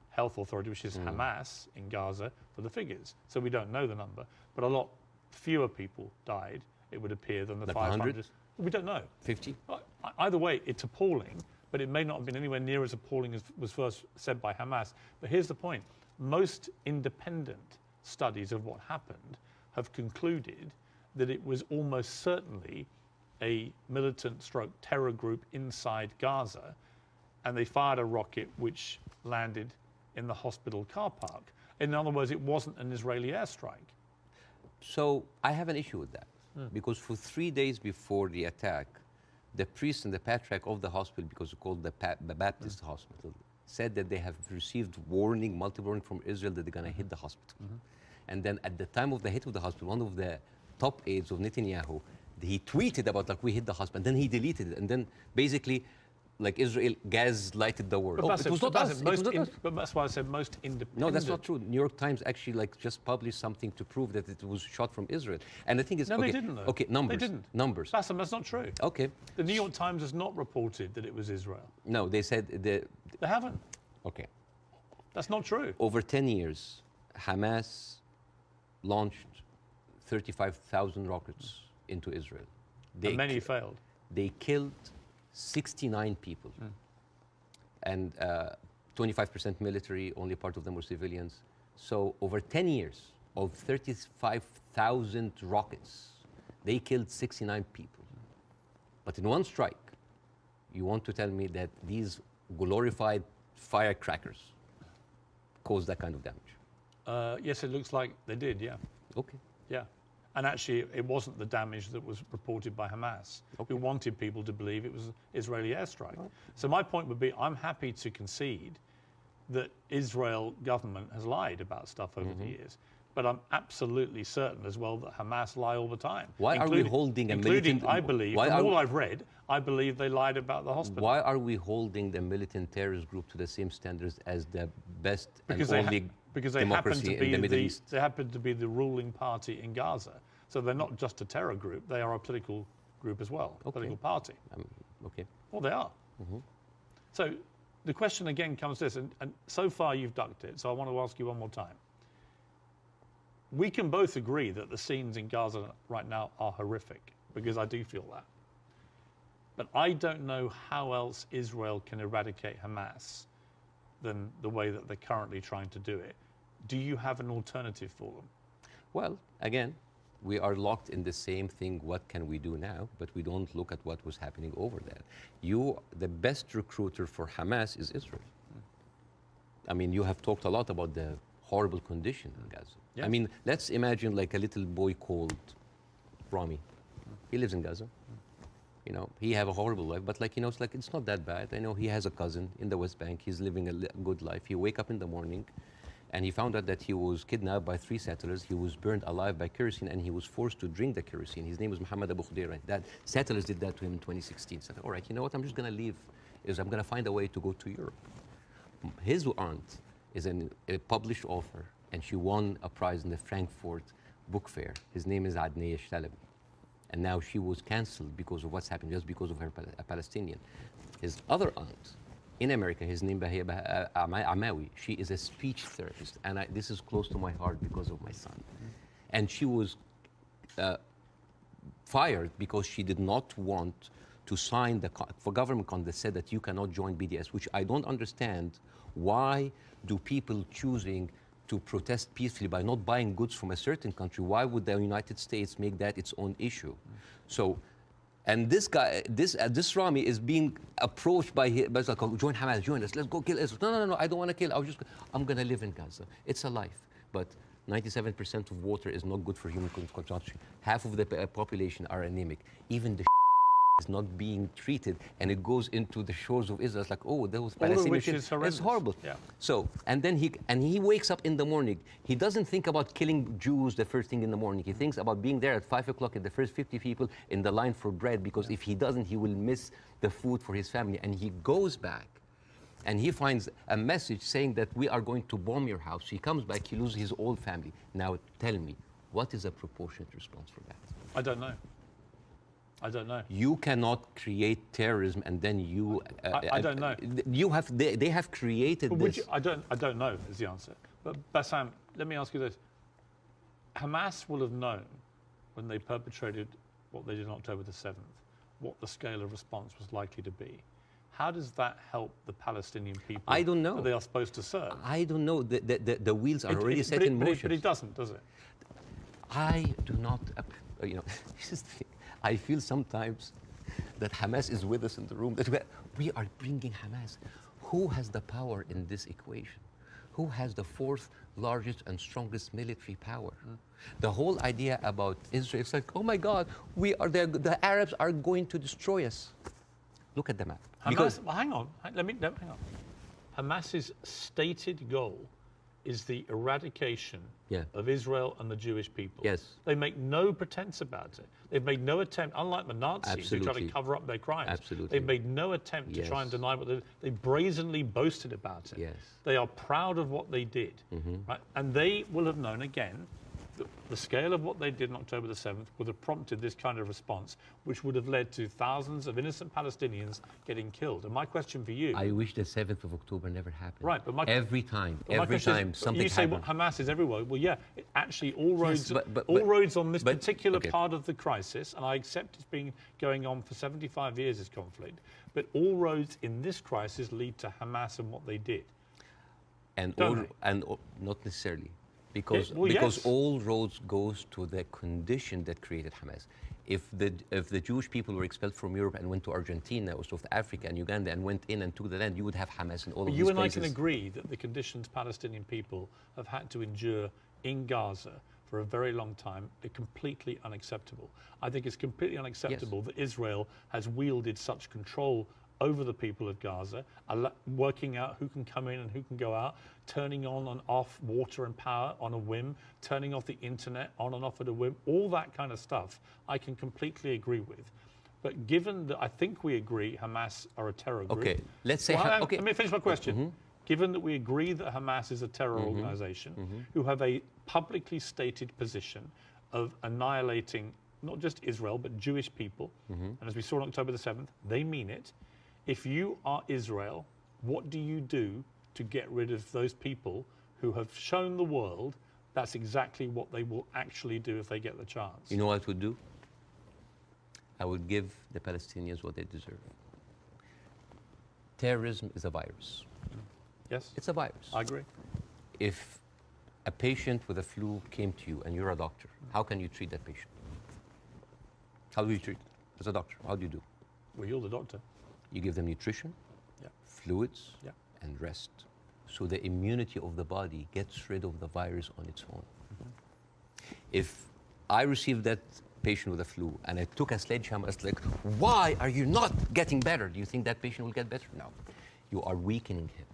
Health Authority, which is Hamas in Gaza, for the figures. So we don't know the number, but a lot fewer people died, it would appear, than the like 500. 100? We don't know. 50? Either way, it's appalling, but it may not have been anywhere near as appalling as was first said by Hamas. But here's the point. Most independent studies of what happened have concluded that it was almost certainly a militant stroke terror group inside Gaza, and they fired a rocket which landed in the hospital car park. In other words, it wasn't an Israeli airstrike. So I have an issue with that, because for 3 days before the attack, the priest and the patriarch of the hospital, because it's called the Baptist hospital, said that they have received multiple warning from Israel that they're going to hit the hospital. And then at the time of the hit of the hospital, one of the top aides of Netanyahu, he tweeted about like, we hit the hospital, and then he deleted it. And then basically, like Israel gaslighted the world. But It was not us. But that's why I said most independent. No, that's not true. New York Times actually like just published something to prove that it was shot from Israel. And the thing is, No, okay, they didn't, though. Okay, numbers. They didn't. Numbers. Bassem, that's not true. Okay. The New York Times has not reported that it was Israel. No, they said They haven't. okay. That's not true. Over 10 years, Hamas launched 35,000 rockets into Israel. And many failed. They killed 69 people. And 25% military, only part of them were civilians. So over 10 years of 35,000 rockets, they killed 69 people. But in one strike, you want to tell me that these glorified firecrackers caused that kind of damage? Yes, it looks like they did, yeah. Okay. Yeah. And actually, it wasn't the damage that was reported by Hamas, who wanted people to believe it was an Israeli airstrike. So my point would be, I'm happy to concede that Israel government has lied about stuff over the years. But I'm absolutely certain as well that Hamas lie all the time. Why are we holding a militant... I believe, from all I've read, I believe they lied about the hospital. Why are we holding the militant terrorist group to the same standards as the best and only democracy in the Middle East? They happen to be the ruling party in Gaza. So they're not just a terror group, they are a political group as well, a political party. Okay. Well, they are. So the question again comes to this, and so far you've ducked it, so I want to ask you one more time. We can both agree that the scenes in Gaza right now are horrific, because I do feel that. But I don't know how else Israel can eradicate Hamas than the way that they're currently trying to do it. Do you have an alternative for them? Well, again, we are locked in the same thing, what can we do now? But we don't look at what was happening over there. The best recruiter for Hamas is Israel. I mean, you have talked a lot about the horrible condition in Gaza. Yes. I mean, let's imagine like a little boy called Rami. He lives in Gaza. You know, he have a horrible life, but like, you know, it's not that bad. I know he has a cousin in the West Bank. He's living a good life. He wake up in the morning and he found out that he was kidnapped by 3 settlers. He was burned alive by kerosene and he was forced to drink the kerosene. His name was Muhammad Abu Khudaira. That settlers did that to him in 2016. So, all right, you know what? I'm just going to leave. I'm going to find a way to go to Europe. His aunt is a published author, and she won a prize in the Frankfurt Book Fair. His name is Adnaya Shalabi. And now she was cancelled because of what's happened, just because of her a Palestinian. His other aunt in America, his name is Amawi. She is a speech therapist, and this is close to my heart because of my son. And she was fired because she did not want to sign for government contract that said that you cannot join BDS, which I don't understand. Why do people choosing to protest peacefully by not buying goods from a certain country? Why would the United States make that its own issue? So, and this guy, this Rami is being approached by like, join Hamas, join us, let's go kill Israel. No, I don't want to kill. I'm going to live in Gaza. It's a life. But 97% of water is not good for human consumption. Half of the population are anemic. Even the is not being treated, and it goes into the shores of Israel. It's like, oh, those Palestinians, it's horrible. Yeah. So, and then he wakes up in the morning. He doesn't think about killing Jews the first thing in the morning. He thinks about being there at 5 o'clock at the first 50 people in the line for bread, because if he doesn't, he will miss the food for his family. And he goes back, and he finds a message saying that we are going to bomb your house. He comes back, he loses his whole family. Now, tell me, what is a proportionate response for that? I don't know. I don't know. You cannot create terrorism and then you. I don't know. You have. They have created this. I don't know is the answer. But Bassam, let me ask you this: Hamas will have known when they perpetrated what they did on October the 7th, what the scale of response was likely to be. How does that help the Palestinian people? I don't know. That they are supposed to serve. I don't know. The wheels are already set in motion. But it doesn't, does it? I do not. You know, I feel sometimes that Hamas is with us in the room, that we are bringing Hamas. Who has the power in this equation? Who has the fourth largest and strongest military power? The whole idea about Israel, it's like, oh my God, the Arabs are going to destroy us. Look at the map. Hamas, well, hang on, hang on. Hamas's stated goal is the eradication of Israel and the Jewish people. Yes. They make no pretense about it. They've made no attempt, unlike the Nazis who try to cover up their crimes. Absolutely. They've made no attempt to try and deny what they brazenly boasted about it. Yes. They are proud of what they did. Right? And they will have known, again, the scale of what they did on October the 7th would have prompted this kind of response, which would have led to thousands of innocent Palestinians getting killed. And my question for you... I wish the 7th of October never happened. Right, but every time something happens. You say Hamas is everywhere. Well, yeah, actually all roads, roads on this particular part of the crisis, and I accept it's been going on for 75 years, this conflict, but all roads in this crisis lead to Hamas and what they did. And not necessarily. Because all roads goes to the condition that created Hamas. If the Jewish people were expelled from Europe and went to Argentina or South Africa and Uganda and went in and took the land, you would have Hamas in all of these places. You and I can agree that the conditions Palestinian people have had to endure in Gaza for a very long time are completely unacceptable. I think it's completely unacceptable that Israel has wielded such control over the people of Gaza, working out who can come in and who can go out, turning on and off water and power on a whim, turning off the internet on and off at a whim, all that kind of stuff I can completely agree with. But given that I think we agree Hamas are a terror group... Okay, let's say... Let me finish my question. Given that we agree that Hamas is a terror organization who have a publicly stated position of annihilating not just Israel, but Jewish people, and as we saw on October the 7th, they mean it. If you are Israel, what do you do to get rid of those people who have shown the world that's exactly what they will actually do if they get the chance? You know what I would do? I would give the Palestinians what they deserve. Terrorism is a virus. Yes? It's a virus. I agree. If a patient with a flu came to you and you're a doctor, how can you treat that patient? How do you treat it as a doctor? How do you do? Well, you're the doctor. You give them nutrition, fluids, and rest. So the immunity of the body gets rid of the virus on its own. If I received that patient with a flu and I took a sledgehammer, it's like, why are you not getting better? Do you think that patient will get better? No. You are weakening him.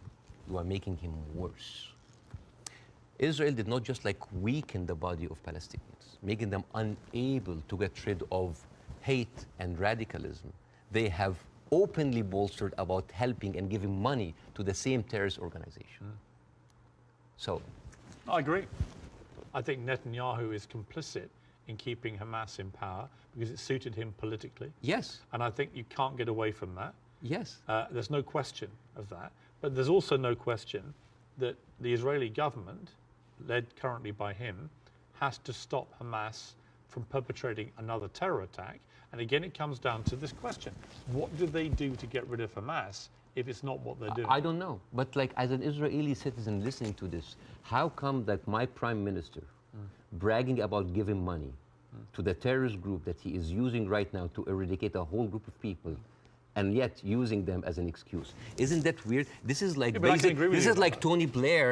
You are making him worse. Israel did not just weaken the body of Palestinians, making them unable to get rid of hate and radicalism. They have openly bolstered about helping and giving money to the same terrorist organization. So, I agree. I think Netanyahu is complicit in keeping Hamas in power because it suited him politically. yes, And I think you can't get away from that. yes. There's no question of that. But there's also no question that the Israeli government, led currently by him, has to stop Hamas from perpetrating another terror attack. And again, it comes down to this question. What do they do to get rid of Hamas if it's not what they're doing? I don't know. But like as an Israeli citizen listening to this, how come that my prime minister bragging about giving money to the terrorist group that he is using right now to eradicate a whole group of people and yet using them as an excuse? Isn't that weird? This is like but I can agree with this you is about like that. Tony Blair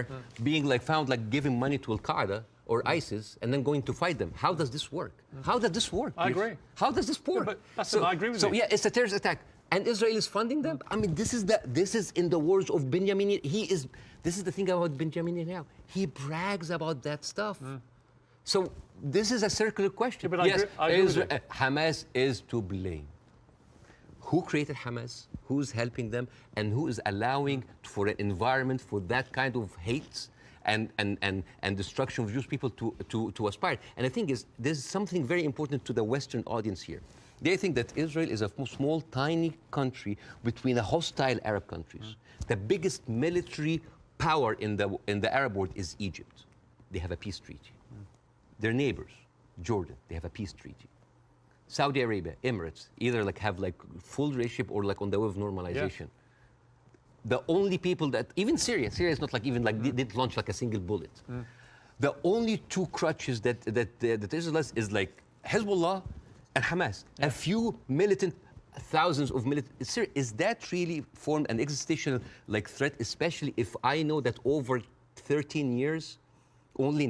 being like found like giving money to Al-Qaeda or ISIS and then going to fight them. How does this work? How does this work? I agree. How does this work? but Bاسم, I agree with so you. yeah, it's a terrorist attack. And Israel is funding them? I mean, this is in the words of Benjamin. This is the thing about Benjamin Netanyahu. He brags about that stuff. So this is a circular question. Yeah, but I agree with you. Hamas is to blame. Who created Hamas? Who's helping them? And who is allowing for an environment for that kind of hate and destruction of Jewish people to aspire? And I think there's something very important to the Western audience here. They think that Israel is a small, tiny country between the hostile Arab countries. The biggest military power in the Arab world is Egypt. They have a peace treaty. Their neighbors, Jordan, they have a peace treaty. Saudi Arabia, Emirates, either like have like full relationship or like on the way of normalization. The only people that, even Syria is not like even like they didn't launch like a single bullet. The only two crutches that Israel has is like Hezbollah and Hamas. A few militant, thousands of militant. Is that really formed an existential like threat, especially if I know that over 13 years, only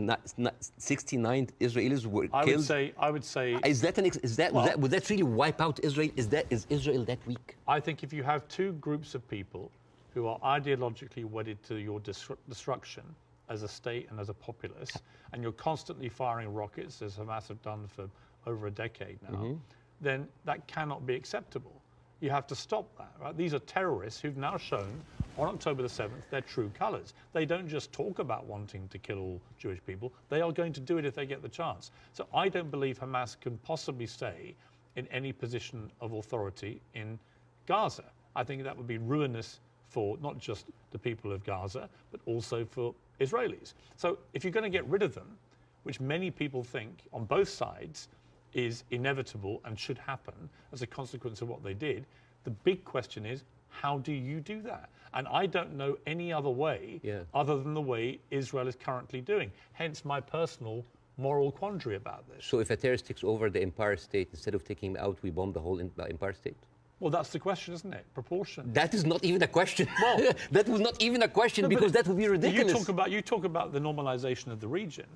69 Israelis were killed? I would say. Would that really wipe out Israel? Is Israel that weak? I think if you have two groups of people who are ideologically wedded to your destruction as a state and as a populace, and you're constantly firing rockets, as Hamas have done for over a decade now, then that cannot be acceptable. You have to stop that, right? These are terrorists who've now shown on October the 7th their true colors. They don't just talk about wanting to kill all Jewish people. They are going to do it if they get the chance. So I don't believe Hamas can possibly stay in any position of authority in Gaza. I think that would be ruinous for not just the people of Gaza, but also for Israelis. So if you're going to get rid of them, which many people think on both sides is inevitable and should happen as a consequence of what they did, the big question is, how do you do that? And I don't know any other way other than the way Israel is currently doing. Hence my personal moral quandary about this. So if a terrorist takes over the Empire State, instead of taking him out, we bomb the whole Empire State? Well, that's the question, isn't it? Proportion. That is not even a question. Well, that was not even a question because that would be ridiculous. You talk about the normalization of the region.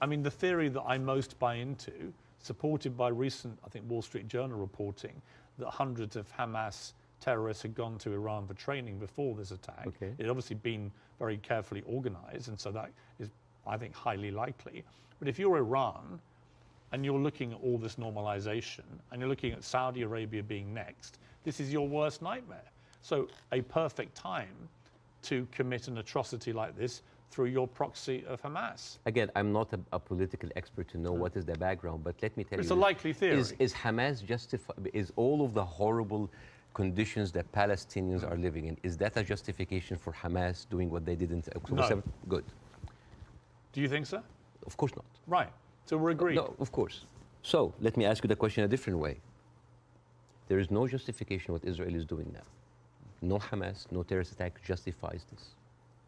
I mean, the theory that I most buy into, supported by recent, I think, Wall Street Journal reporting that hundreds of Hamas terrorists had gone to Iran for training before this attack. Okay. It had obviously been very carefully organized, and so that is, I think, highly likely. But if you're Iran and you're looking at all this normalization and you're looking at Saudi Arabia being next, this is your worst nightmare. So a perfect time to commit an atrocity like this through your proxy of Hamas. Again, I'm not a political expert to know what is the background, but let me tell you. It's a likely theory. Is Hamas justified? Is all of the horrible conditions that Palestinians are living in, is that a justification for Hamas doing what they did in October 7th? Good. Do you think so? Of course not. Right. So we're agreed. No, of course. So let me ask you the question a different way. There is no justification what Israel is doing now. No Hamas, no terrorist attack justifies this.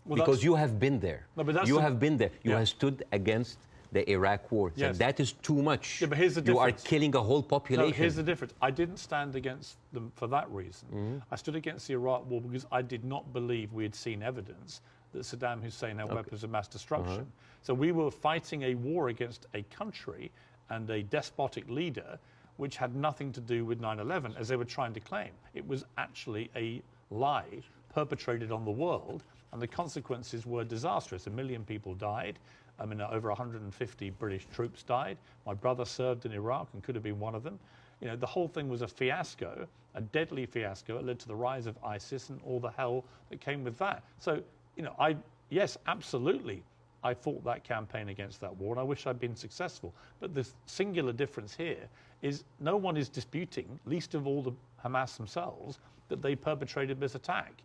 Well, because you have been there. No, but you have been there. You have stood against the Iraq war. Yes. And that is too much. Yeah, but here's the difference. You are killing a whole population. No, here's the difference. I didn't stand against them for that reason. I stood against the Iraq war because I did not believe we had seen evidence that Saddam Hussein had weapons of mass destruction. So we were fighting a war against a country and a despotic leader which had nothing to do with 9/11, as they were trying to claim. It was actually a lie perpetrated on the world, and the consequences were disastrous. 1 million people died. Over 150 British troops died. My brother served in Iraq and could have been one of them. You know, the whole thing was a fiasco, a deadly fiasco. It led to the rise of ISIS and all the hell that came with that. So, you know, yes, absolutely, I fought that campaign against that war, and I wish I'd been successful. But the singular difference here is no one is disputing, least of all the Hamas themselves, that they perpetrated this attack.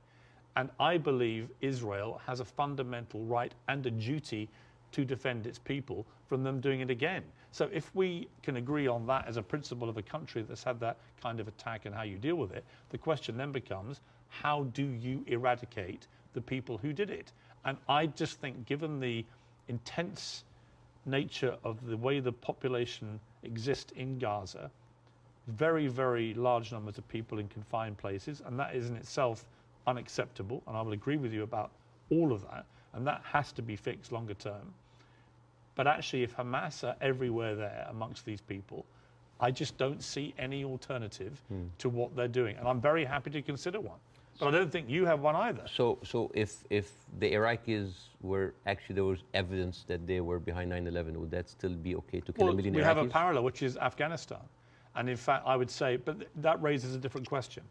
And I believe Israel has a fundamental right and a duty to defend its people from them doing it again. So if we can agree on that as a principle of a country that's had that kind of attack and how you deal with it, the question then becomes, how do you eradicate the people who did it? And I just think, given the intense nature of the way the population exists in Gaza, very, very large numbers of people in confined places, and that is in itself unacceptable, and I will agree with you about all of that, and that has to be fixed longer term. But actually, if Hamas are everywhere there amongst these people, I just don't see any alternative to what they're doing. And I'm very happy to consider one. But I don't think you have one either. So if the Iraqis were actually, there was evidence that they were behind 9/11, would that still be okay to kill a million Iraqis? We have a parallel, which is Afghanistan. And in fact, I would say, but that raises a different question.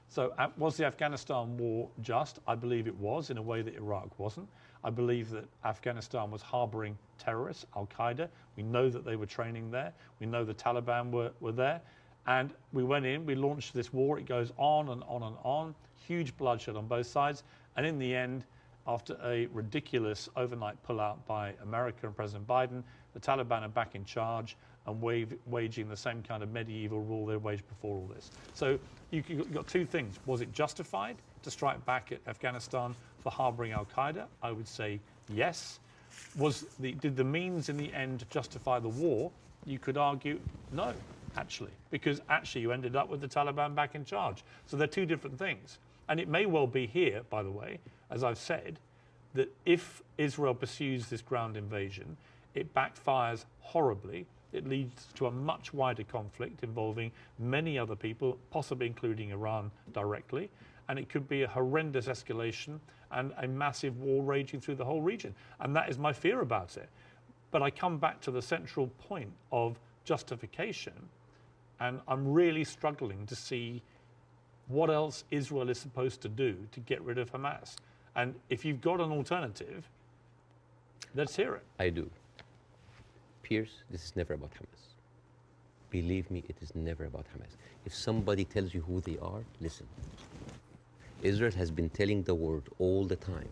So was the Afghanistan war just? I believe it was, in a way that Iraq wasn't. I believe that Afghanistan was harboring terrorists, Al-Qaeda. We know that they were training there. We know the Taliban were there. And we went in, we launched this war. It goes on and on and on. Huge bloodshed on both sides. And in the end, after a ridiculous overnight pullout by America and President Biden, the Taliban are back in charge and waging the same kind of medieval rule they waged before all this. So you've got two things. Was it justified to strike back at Afghanistan for harboring Al-Qaeda? I would say yes. Did the means in the end justify the war? You could argue no, actually, because actually you ended up with the Taliban back in charge. So they're two different things. And it may well be here, by the way, as I've said, that if Israel pursues this ground invasion, it backfires horribly. It leads to a much wider conflict involving many other people, possibly including Iran directly. And it could be a horrendous escalation and a massive war raging through the whole region. And that is my fear about it. But I come back to the central point of justification, and I'm really struggling to see what else Israel is supposed to do to get rid of Hamas. And if you've got an alternative, let's hear it. I do. Piers, this is never about Hamas. Believe me, it is never about Hamas. If somebody tells you who they are, listen. Israel has been telling the world all the time,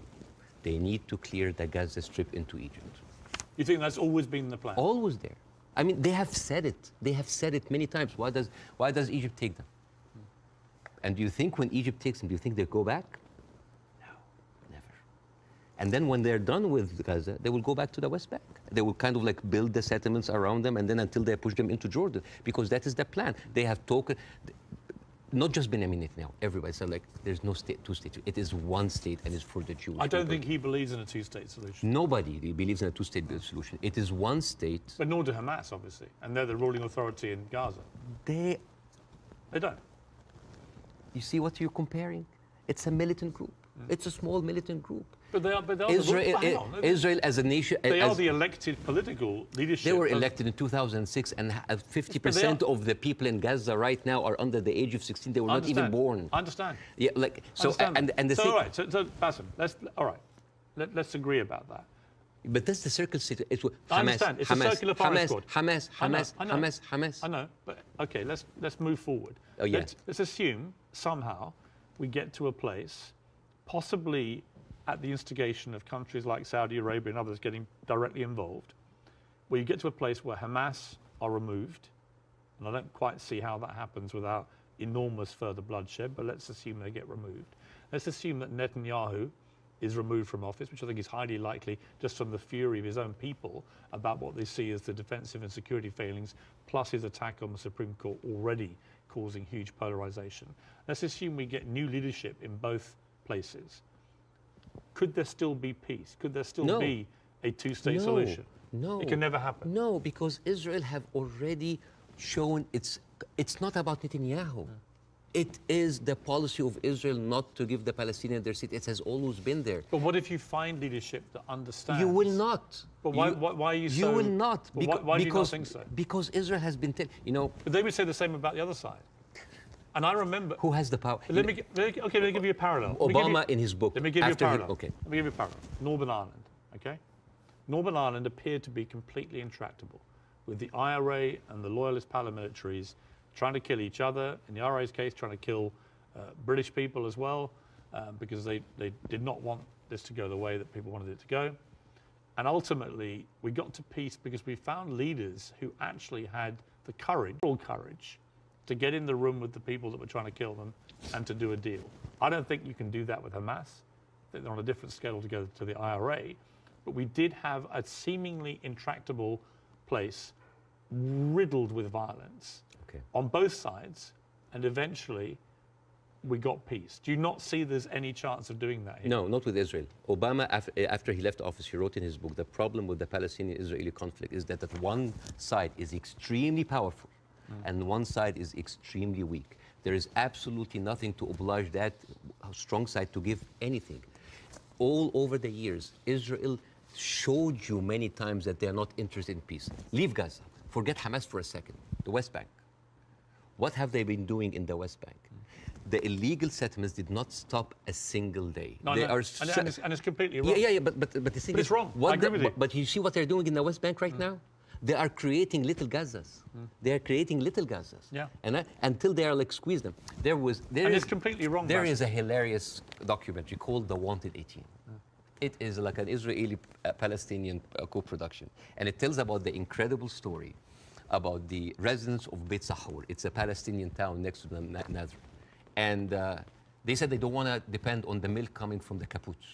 they need to clear the Gaza Strip into Egypt. You think that's always been the plan? Always there. I mean, they have said it. They have said it many times. Why does Egypt take them? And do you think when Egypt takes them, do you think they'll go back? No, never. And then when they're done with Gaza, they will go back to the West Bank. They will kind of like build the settlements around them, and then until they push them into Jordan, because that is the plan. They have talked, not just Benjamin Netanyahu, everybody said like there's no state, two states. It is one state, and it's for the Jewish I don't people. think he believes in a two-state solution. Nobody believes in a two-state solution. It is one state. But nor do Hamas, obviously, and they're the ruling authority in Gaza. They don't. You see what you're comparing? It's a militant group. It's a small militant group. But they are Israel as a nation. They are the elected political leadership. They were elected in 2006, and 50% of the people in Gaza right now are under the age of 16. They were not even born. I understand. Yeah, like so. And the all right. So Bassem, let's agree about that. But that's the circle state. I understand. It's a circular firing squad. Hamas. I know. But okay, let's move forward. Oh yeah. Let's assume somehow we get to a place, possibly at the instigation of countries like Saudi Arabia and others getting directly involved, where you get to a place where Hamas are removed, and I don't quite see how that happens without enormous further bloodshed, but let's assume they get removed. Let's assume that Netanyahu is removed from office, which I think is highly likely just from the fury of his own people about what they see as the defensive and security failings, plus his attack on the Supreme Court already causing huge polarization. Let's assume we get new leadership in both places. Could there still be peace? Could there still be a two-state solution? No. It can never happen. No, because Israel have already shown it's not about Netanyahu. It is the policy of Israel not to give the Palestinians their seat. It has always been there. But what if you find leadership that understands? You will not. But why are you so... You will not. Why do you not think so? Because Israel has been, you know... But they would say the same about the other side. And I remember... Who has the power? Let me give you a parallel. Obama in his book... Let me give you a parallel. Okay. Let me give you a parallel. Northern Ireland, okay? Northern Ireland appeared to be completely intractable, with the IRA and the loyalist paramilitaries trying to kill each other. In the IRA's case, trying to kill British people as well, because they did not want this to go the way that people wanted it to go. And ultimately, we got to peace because we found leaders who actually had the courage, moral courage, to get in the room with the people that were trying to kill them and to do a deal. I don't think you can do that with Hamas. I think they're on a different scale altogether to the IRA. But we did have a seemingly intractable place riddled with violence on both sides, and eventually we got peace. Do you not see there's any chance of doing that here? No, not with Israel. Obama, after he left office, he wrote in his book, the problem with the Palestinian-Israeli conflict is that one side is extremely powerful and one side is extremely weak. There is absolutely nothing to oblige that strong side to give anything. All over the years, Israel showed you many times that they are not interested in peace. Leave Gaza. Forget Hamas for a second. The West Bank. What have they been doing in the West Bank? The illegal settlements did not stop a single day. No, they no. Are and it's completely wrong. Yeah, but the thing but is, it's wrong. I agree with you. But you see what they're doing in the West Bank right now? They are creating little Gazas. They are creating little Gazas. Yeah. And until they are like squeeze them. It's completely wrong. There is a hilarious documentary called The Wanted 18. It is like an Israeli-Palestinian co-production. And it tells about the incredible story about the residents of Beit Sahur. It's a Palestinian town next to the Nazareth. And they said they don't want to depend on the milk coming from the kibbutz.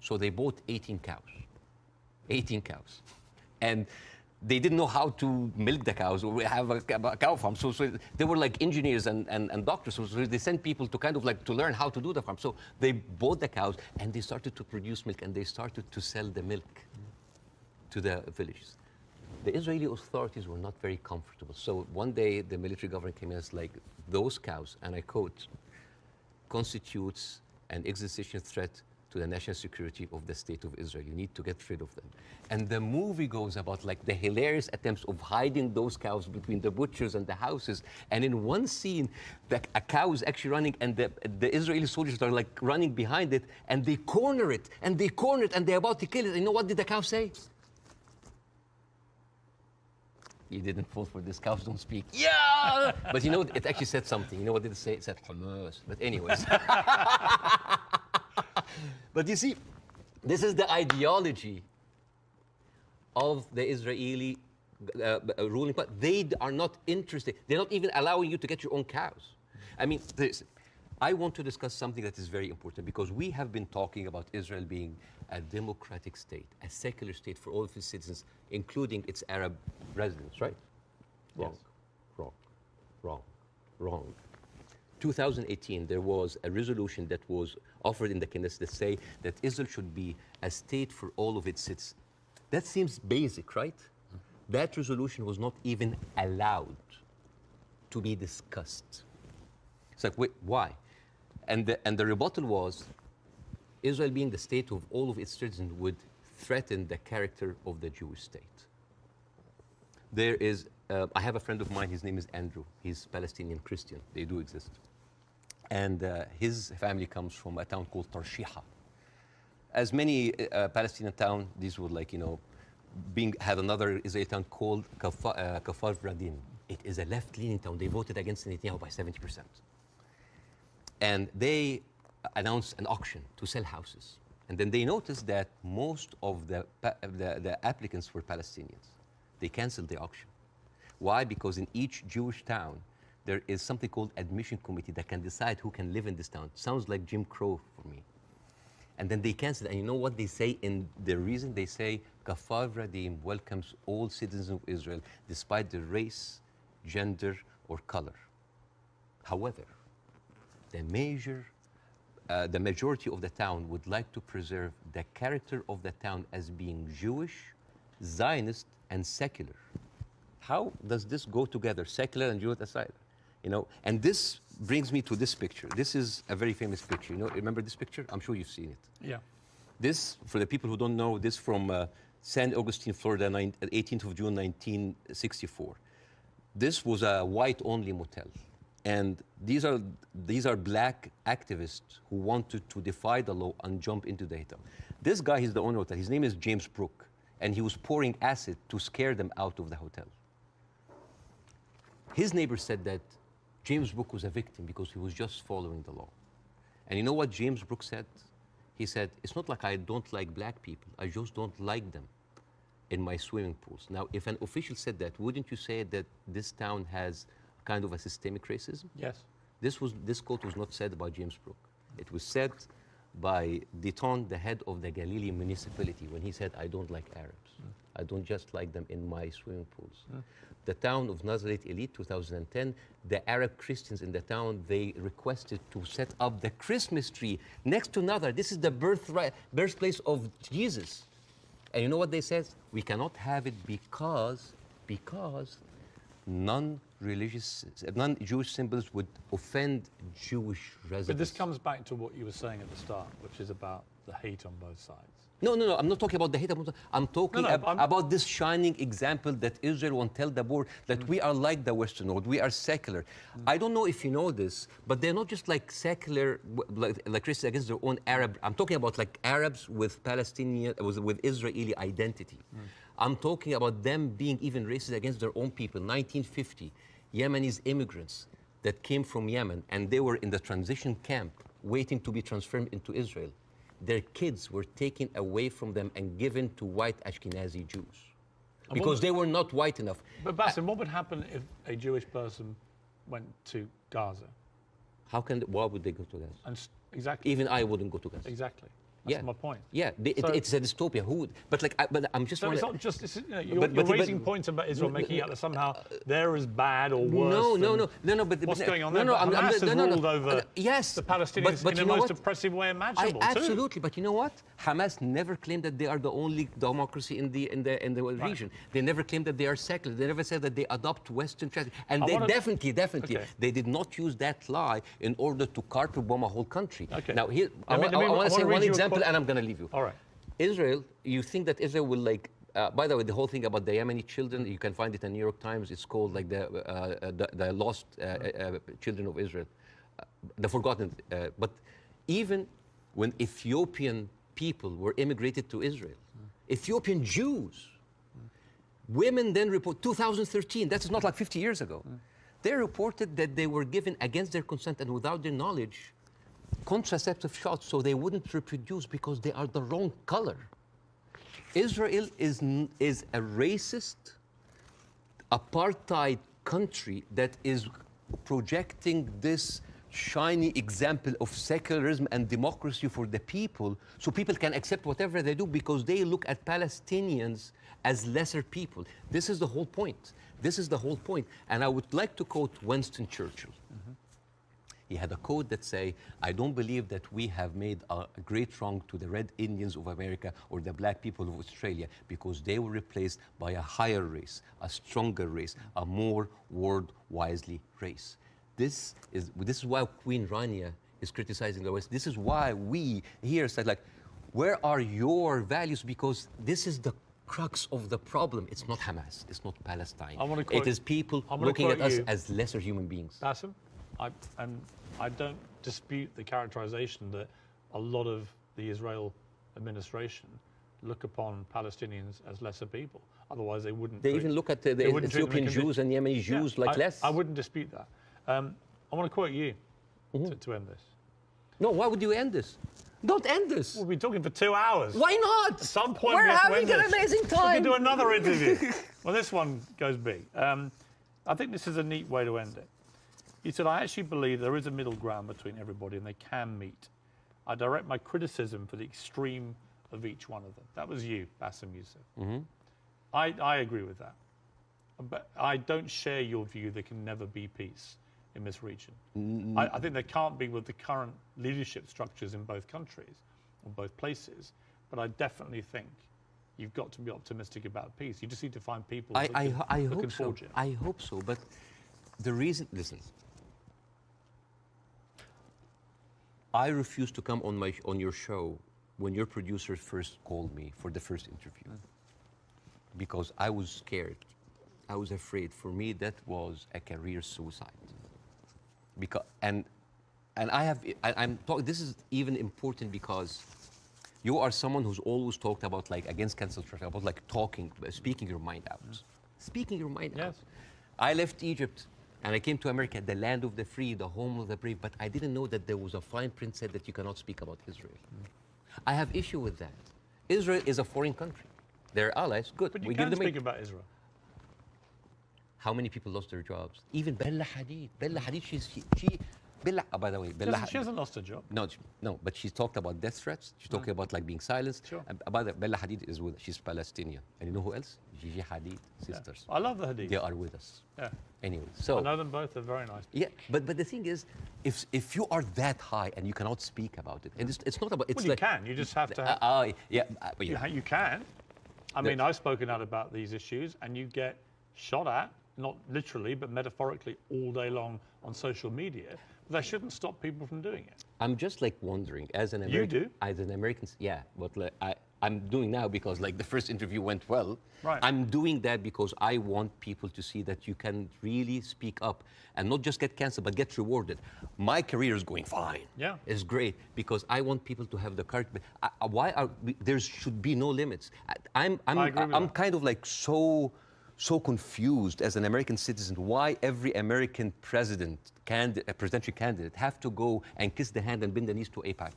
So they bought 18 cows. 18 cows. And they didn't know how to milk the cows or have a cow farm. So they were like engineers and doctors. So they sent people to kind of like to learn how to do the farm. So they bought the cows and they started to produce milk and they started to sell the milk to the villages. The Israeli authorities were not very comfortable. So one day the military government came in and said, like, those cows, and I quote, constitutes an existential threat to the national security of the state of Israel. You need to get rid of them. And the movie goes about like the hilarious attempts of hiding those cows between the butchers and the houses. And in one scene, a cow is actually running and the Israeli soldiers are like running behind it and they corner it and they corner it and they're about to kill it. And you know what did the cow say? You didn't fall for this, cows don't speak. Yeah! But you know, it actually said something. You know what did it say? It said Hamas. But anyways. But you see, this is the ideology of the Israeli ruling party. They are not interested. They're not even allowing you to get your own cows. I mean, I want to discuss something that is very important because we have been talking about Israel being a democratic state, a secular state for all of its citizens, including its Arab residents, right? Wrong, yes. Wrong. 2018, there was a resolution that was offered in the Knesset that say that Israel should be a state for all of its citizens. That seems basic, right? That resolution was not even allowed to be discussed. It's like, wait, why? And the rebuttal was, Israel being the state of all of its citizens would threaten the character of the Jewish state. There is, I have a friend of mine, his name is Andrew. He's Palestinian Christian. They do exist. And his family comes from a town called Tarshiha. As many Palestinian towns, these would like, you know, had another Israeli town called Kafar Vradim. It is a left-leaning town. They voted against Netanyahu by 70%. And they announced an auction to sell houses. And then they noticed that most of the applicants were Palestinians. They canceled the auction. Why? Because in each Jewish town, there is something called admission committee that can decide who can live in this town. Sounds like Jim Crow for me. And then they canceled. And you know what they say in the reason? They say, Kafar Vradim welcomes all citizens of Israel, despite the race, gender, or color. However, the majority of the town would like to preserve the character of the town as being Jewish, Zionist, and secular. How does this go together, secular and Jewish aside? You know, and this brings me to this picture. This is a very famous picture. You know, remember this picture? I'm sure you've seen it. Yeah. This, for the people who don't know, this from San Augustine, Florida, 18th of June, 1964. This was a white-only motel. And these are black activists who wanted to defy the law and jump into the hotel. This guy is the owner of the hotel. His name is James Brooke, and he was pouring acid to scare them out of the hotel. His neighbor said that James Brooke was a victim because he was just following the law. And you know what James Brooke said? He said, it's not like I don't like black people. I just don't like them in my swimming pools. Now, if an official said that, wouldn't you say that this town has kind of a systemic racism? Yes. This quote was not said by James Brooke. It was said by Deton, the head of the Galilee municipality, when he said, I don't like Arabs. I don't just like them in my swimming pools. The town of Nazareth Elite, 2010, the Arab Christians in the town, they requested to set up the Christmas tree next to Nazareth. This is the birthplace of Jesus. And you know what they said? We cannot have it because non-Jewish symbols would offend Jewish residents. But this comes back to what you were saying at the start, which is about the hate on both sides. No, I'm not talking about the hate. I'm talking about this shining example that Israel won't tell the world that we are like the Western world. We are secular. I don't know if you know this, but they're not just like secular, like Christians against their own Arab. I'm talking about like Arabs with Palestinian, with Israeli identity. I'm talking about them being even racist against their own people. 1950, Yemenis immigrants that came from Yemen, and they were in the transition camp waiting to be transferred into Israel. Their kids were taken away from them and given to white Ashkenazi Jews because they were not white enough. But Bassem, what would happen if a Jewish person went to Gaza? Why would they go to Gaza? Exactly. Even I wouldn't go to Gaza. Exactly. That's my point. Yeah, it's a dystopia. Who would? But like, but I'm just. So it's not just. You're raising points about Israel, making out that somehow they're as bad or worse. No. But what's going on there? Hamas has ruled over the Palestinians in the most oppressive way imaginable. Absolutely, but you know what? Hamas never claimed that they are the only democracy in the region. They never claimed that they are secular. They never said that they adopt Western tradition. And they definitely, they did not use that lie in order to carpet bomb a whole country. Okay. Now here, I want to say one example. And I'm going to leave you. All right. Israel, you think that Israel will like, by the way, the whole thing about the Yemeni children, you can find it in New York Times. It's called like the lost children of Israel, the forgotten. But even when Ethiopian people were immigrated to Israel, Ethiopian Jews, women then report, 2013, that's not like 50 years ago, they reported that they were given against their consent and without their knowledge contraceptive shots so they wouldn't reproduce because they are the wrong color. Israel is a racist, apartheid country that is projecting this shiny example of secularism and democracy for the people so people can accept whatever they do because they look at Palestinians as lesser people. This is the whole point. This is the whole point. And I would like to quote Winston Churchill. He had a quote that say, I don't believe that we have made a great wrong to the Red Indians of America or the black people of Australia because they were replaced by a higher race, a stronger race, a more world-wisely race. This is why Queen Rania is criticizing the West. This is why we here said, like, where are your values? Because this is the crux of the problem. It's not Hamas. It's not Palestine. It is people looking at us as lesser human beings. Bassem, I don't dispute the characterization that a lot of the Israel administration look upon Palestinians as lesser people. Otherwise, they wouldn't. They even look at the Ethiopian Jews and Yemeni Jews like less. I wouldn't dispute that. I want to quote you to end this. No, why would you end this? Don't end this. We'll be talking for 2 hours. Why not? At some point, we're we have having to end an amazing time. We can do another interview. Well, this one goes big. I think this is a neat way to end it. He said, I actually believe there is a middle ground between everybody and they can meet. I direct my criticism for the extreme of each one of them. That was you, Bassem Youssef. I agree with that. But I don't share your view there can never be peace in this region. I think there can't be with the current leadership structures in both countries or both places. But I definitely think you've got to be optimistic about peace. You just need to find people I looking hope forward so. to it. I hope so. But the reason, listen, I refused to come on your show when your producer first called me for the first interview because I was scared. I was afraid. For me, that was a career suicide. Because I'm talking. This is even important because you are someone who's always talked about like against cancel culture, about like speaking your mind out, speaking your mind out. I left Egypt and I came to America, the land of the free, the home of the brave. But I didn't know that there was a fine print said that you cannot speak about Israel. I have issue with that. Israel is a foreign country. They're allies. Good. But you can speak about Israel. How many people lost their jobs? Even Bella Hadid. Bella Hadid, by the way, She hasn't lost her job. No, but she talked about death threats. She's talking about like being silenced. Sure. By the way, Bella Hadid she's Palestinian. And you know who else? Gigi Hadid sisters. I love the Hadid. They are with us. Yeah. Anyway, so I know them both. They're very nice. Yeah, but the thing is, if you are that high and you cannot speak about it, and it's not about Well, you can. You just have to. You can. I mean, I've spoken out about these issues, and you get shot at, not literally, but metaphorically, all day long on social media. But that shouldn't stop people from doing it. I'm just like wondering, as an American, You do? As an American, yeah. But like, I'm doing now because like the first interview went well. Right. I'm doing that because I want people to see that you can really speak up and not just get canceled, but get rewarded. My career is going fine. Yeah. It's great because I want people to have the courage. There should be no limits. I'm kind of like so confused as an American citizen why every American presidential candidate have to go and kiss the hand and bend the knees to AIPAC.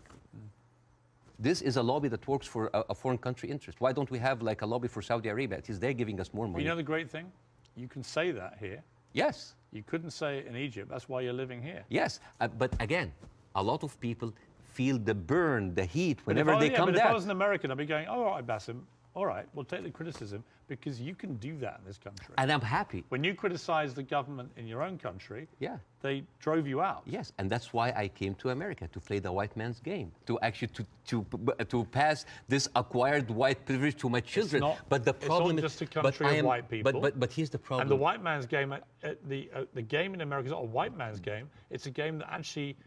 This is a lobby that works for a foreign country interest. Why don't we have like a lobby for Saudi Arabia? It is they're giving us more money. You know the great thing? You can say that here. Yes. You couldn't say it in Egypt. That's why you're living here. Yes, but again, a lot of people feel the burn, the heat whenever they come down. If I was an American, I'd be going, oh, all right, Basim, all right, we'll take the criticism because you can do that in this country. And I'm happy. When you criticize the government in your own country, yeah, they drove you out. Yes, and that's why I came to America, to play the white man's game, to actually to pass this acquired white privilege to my children. But the problem it's not just a country of white people. But here's the problem. And the white man's game, the game in America is not a white man's game. It's a game that actually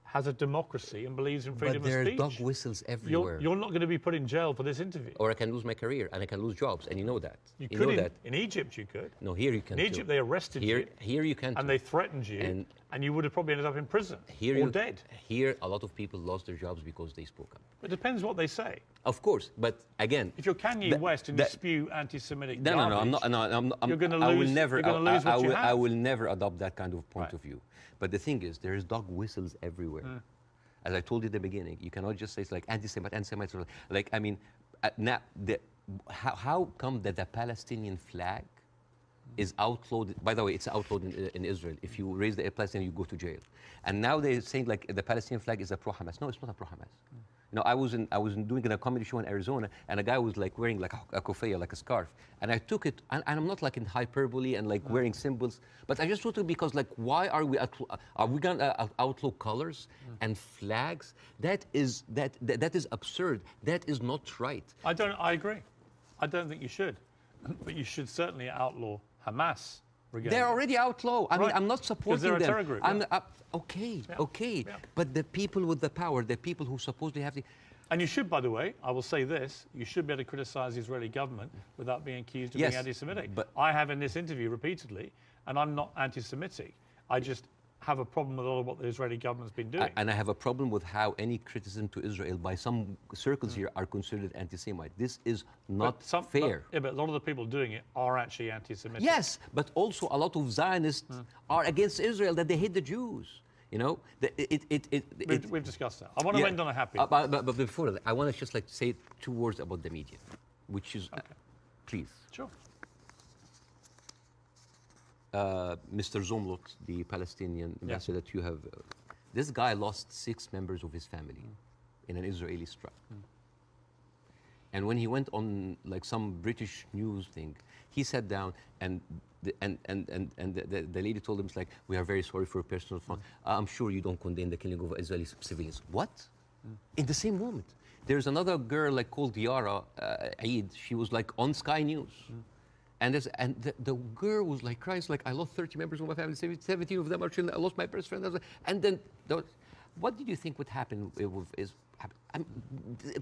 has a democracy and believes in freedom of speech. But there are dog whistles everywhere. You're not going to be put in jail for this interview. Or I can lose my career and I can lose jobs, and you know that. You could in Egypt, you could. No, here you can't. In Egypt, they arrested you. Here you can't. And they threatened you, and you would have probably ended up in prison or dead. Here, a lot of people lost their jobs because they spoke up. It depends what they say. Of course, but again, if you're Kanye West and you spew anti-Semitic garbage, I'm not. You're going to lose. I will never adopt that kind of point of view. But the thing is, there is dog whistles everywhere. As I told you at the beginning, you cannot just say it's like anti-Semites. Like, I mean, now, how come that the Palestinian flag is outlawed? By the way, it's outlawed in Israel. If you raise the Palestinian, you go to jail. And now they're saying like the Palestinian flag is a pro-Hamas. No, it's not a pro-Hamas. You know, I was doing a comedy show in Arizona, and a guy was like wearing like a kufiyya, like a scarf, and I took it, and I'm not like in hyperbole and like wearing symbols, but I just took it because like, why are we gonna outlaw colors and flags? That is absurd. That is not right. I agree. I don't think you should, but you should certainly outlaw Hamas. They're already outlawed. I mean, I'm not supporting them. They're a terror group. Okay. But the people with the power, the people who supposedly have the... And you should, by the way, I will say this, you should be able to criticize the Israeli government without being accused of being anti-Semitic. But I have in this interview repeatedly, and I'm not anti-Semitic. I just have a problem with all of what the Israeli government's been doing. And I have a problem with how any criticism to Israel by some circles here are considered anti-Semite. This is not fair. But a lot of the people doing it are actually anti-Semitic. Yes, but also a lot of Zionists are against Israel, that they hate the Jews. You know, we've discussed that. I want to end on a happy. But before that, I want to just like say 2 words about the media, which is, please. Sure. Mr. Zomlot, the Palestinian ambassador that you have, this guy lost 6 members of his family in an Israeli strike. And when he went on like some British news thing, he sat down and the lady told him, it's like, we are very sorry for your personal fun. I'm sure you don't condemn the killing of Israeli civilians. What? In the same moment. There's another girl like called Yara Eid. She was like on Sky News. And the girl was like crying, like, I lost 30 members of my family, 17 of them are children, I lost my best friend. And then, What did you think would happen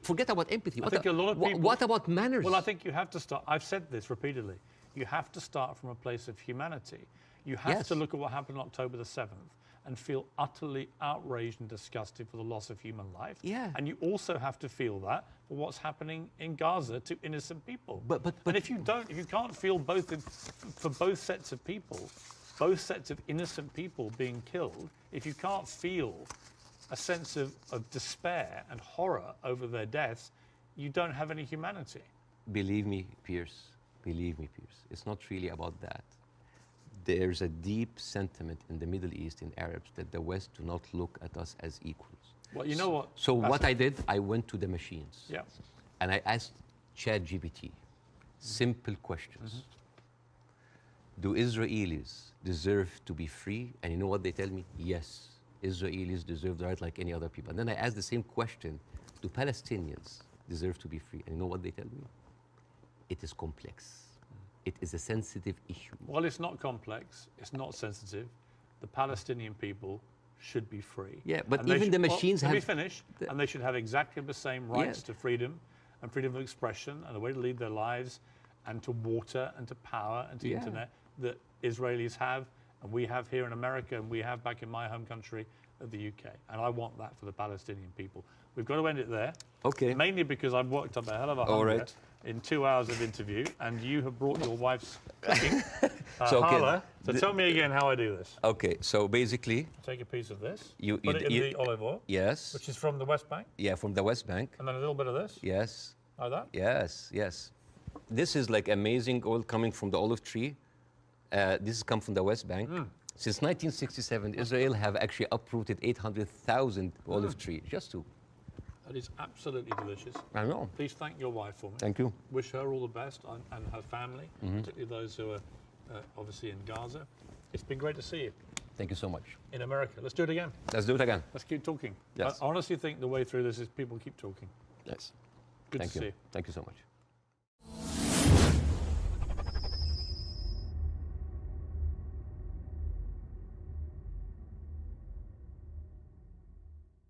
forget about empathy. I think a lot of people... What about manners? Well, I think you have to start... I've said this repeatedly. You have to start from a place of humanity. You have to look at what happened on October the 7th and feel utterly outraged and disgusted for the loss of human life. Yeah. And you also have to feel that for what's happening in Gaza to innocent people. But and if you can't feel both for both sets of people, both sets of innocent people being killed, if you can't feel a sense of despair and horror over their deaths, you don't have any humanity. Believe me, Piers, it's not really about that. There's a deep sentiment in the Middle East, in Arabs, that the West do not look at us as equals. Well, you know what? So what I did, I went to the machines. Yeah. And I asked ChatGPT simple questions. Do Israelis deserve to be free? And you know what they tell me? Yes, Israelis deserve the right like any other people. And then I asked the same question, do Palestinians deserve to be free? And you know what they tell me? It is complex. It is a sensitive issue. Well, it's not complex. It's not sensitive. The Palestinian people should be free. Yeah, but even the machines have... Let me finish. And they should have exactly the same rights to freedom and freedom of expression and a way to lead their lives and to water and to power and to internet that Israelis have and we have here in America and we have back in my home country of the UK. And I want that for the Palestinian people. We've got to end it there. Okay. Mainly because I've worked up a hell of a hunger in 2 hours of interview, and you have brought your wife's cooking. So tell me again how I do this. Okay, so basically... Take a piece of this, put it in the olive oil. Yes. Which is from the West Bank. Yeah, from the West Bank. And then a little bit of this. Yes. Like that? Yes, yes. This is like amazing oil coming from the olive tree. This has come from the West Bank. Since 1967, Israel have actually uprooted 800,000 olive trees, just to... That is absolutely delicious. I know. Please thank your wife for me. Thank you. Wish her all the best and her family, particularly those who are obviously in Gaza. It's been great to see you. Thank you so much. In America. Let's do it again. Let's do it again. Let's keep talking. Yes. I honestly think the way through this is people keep talking. Yes. Good to see you. Thank you so much.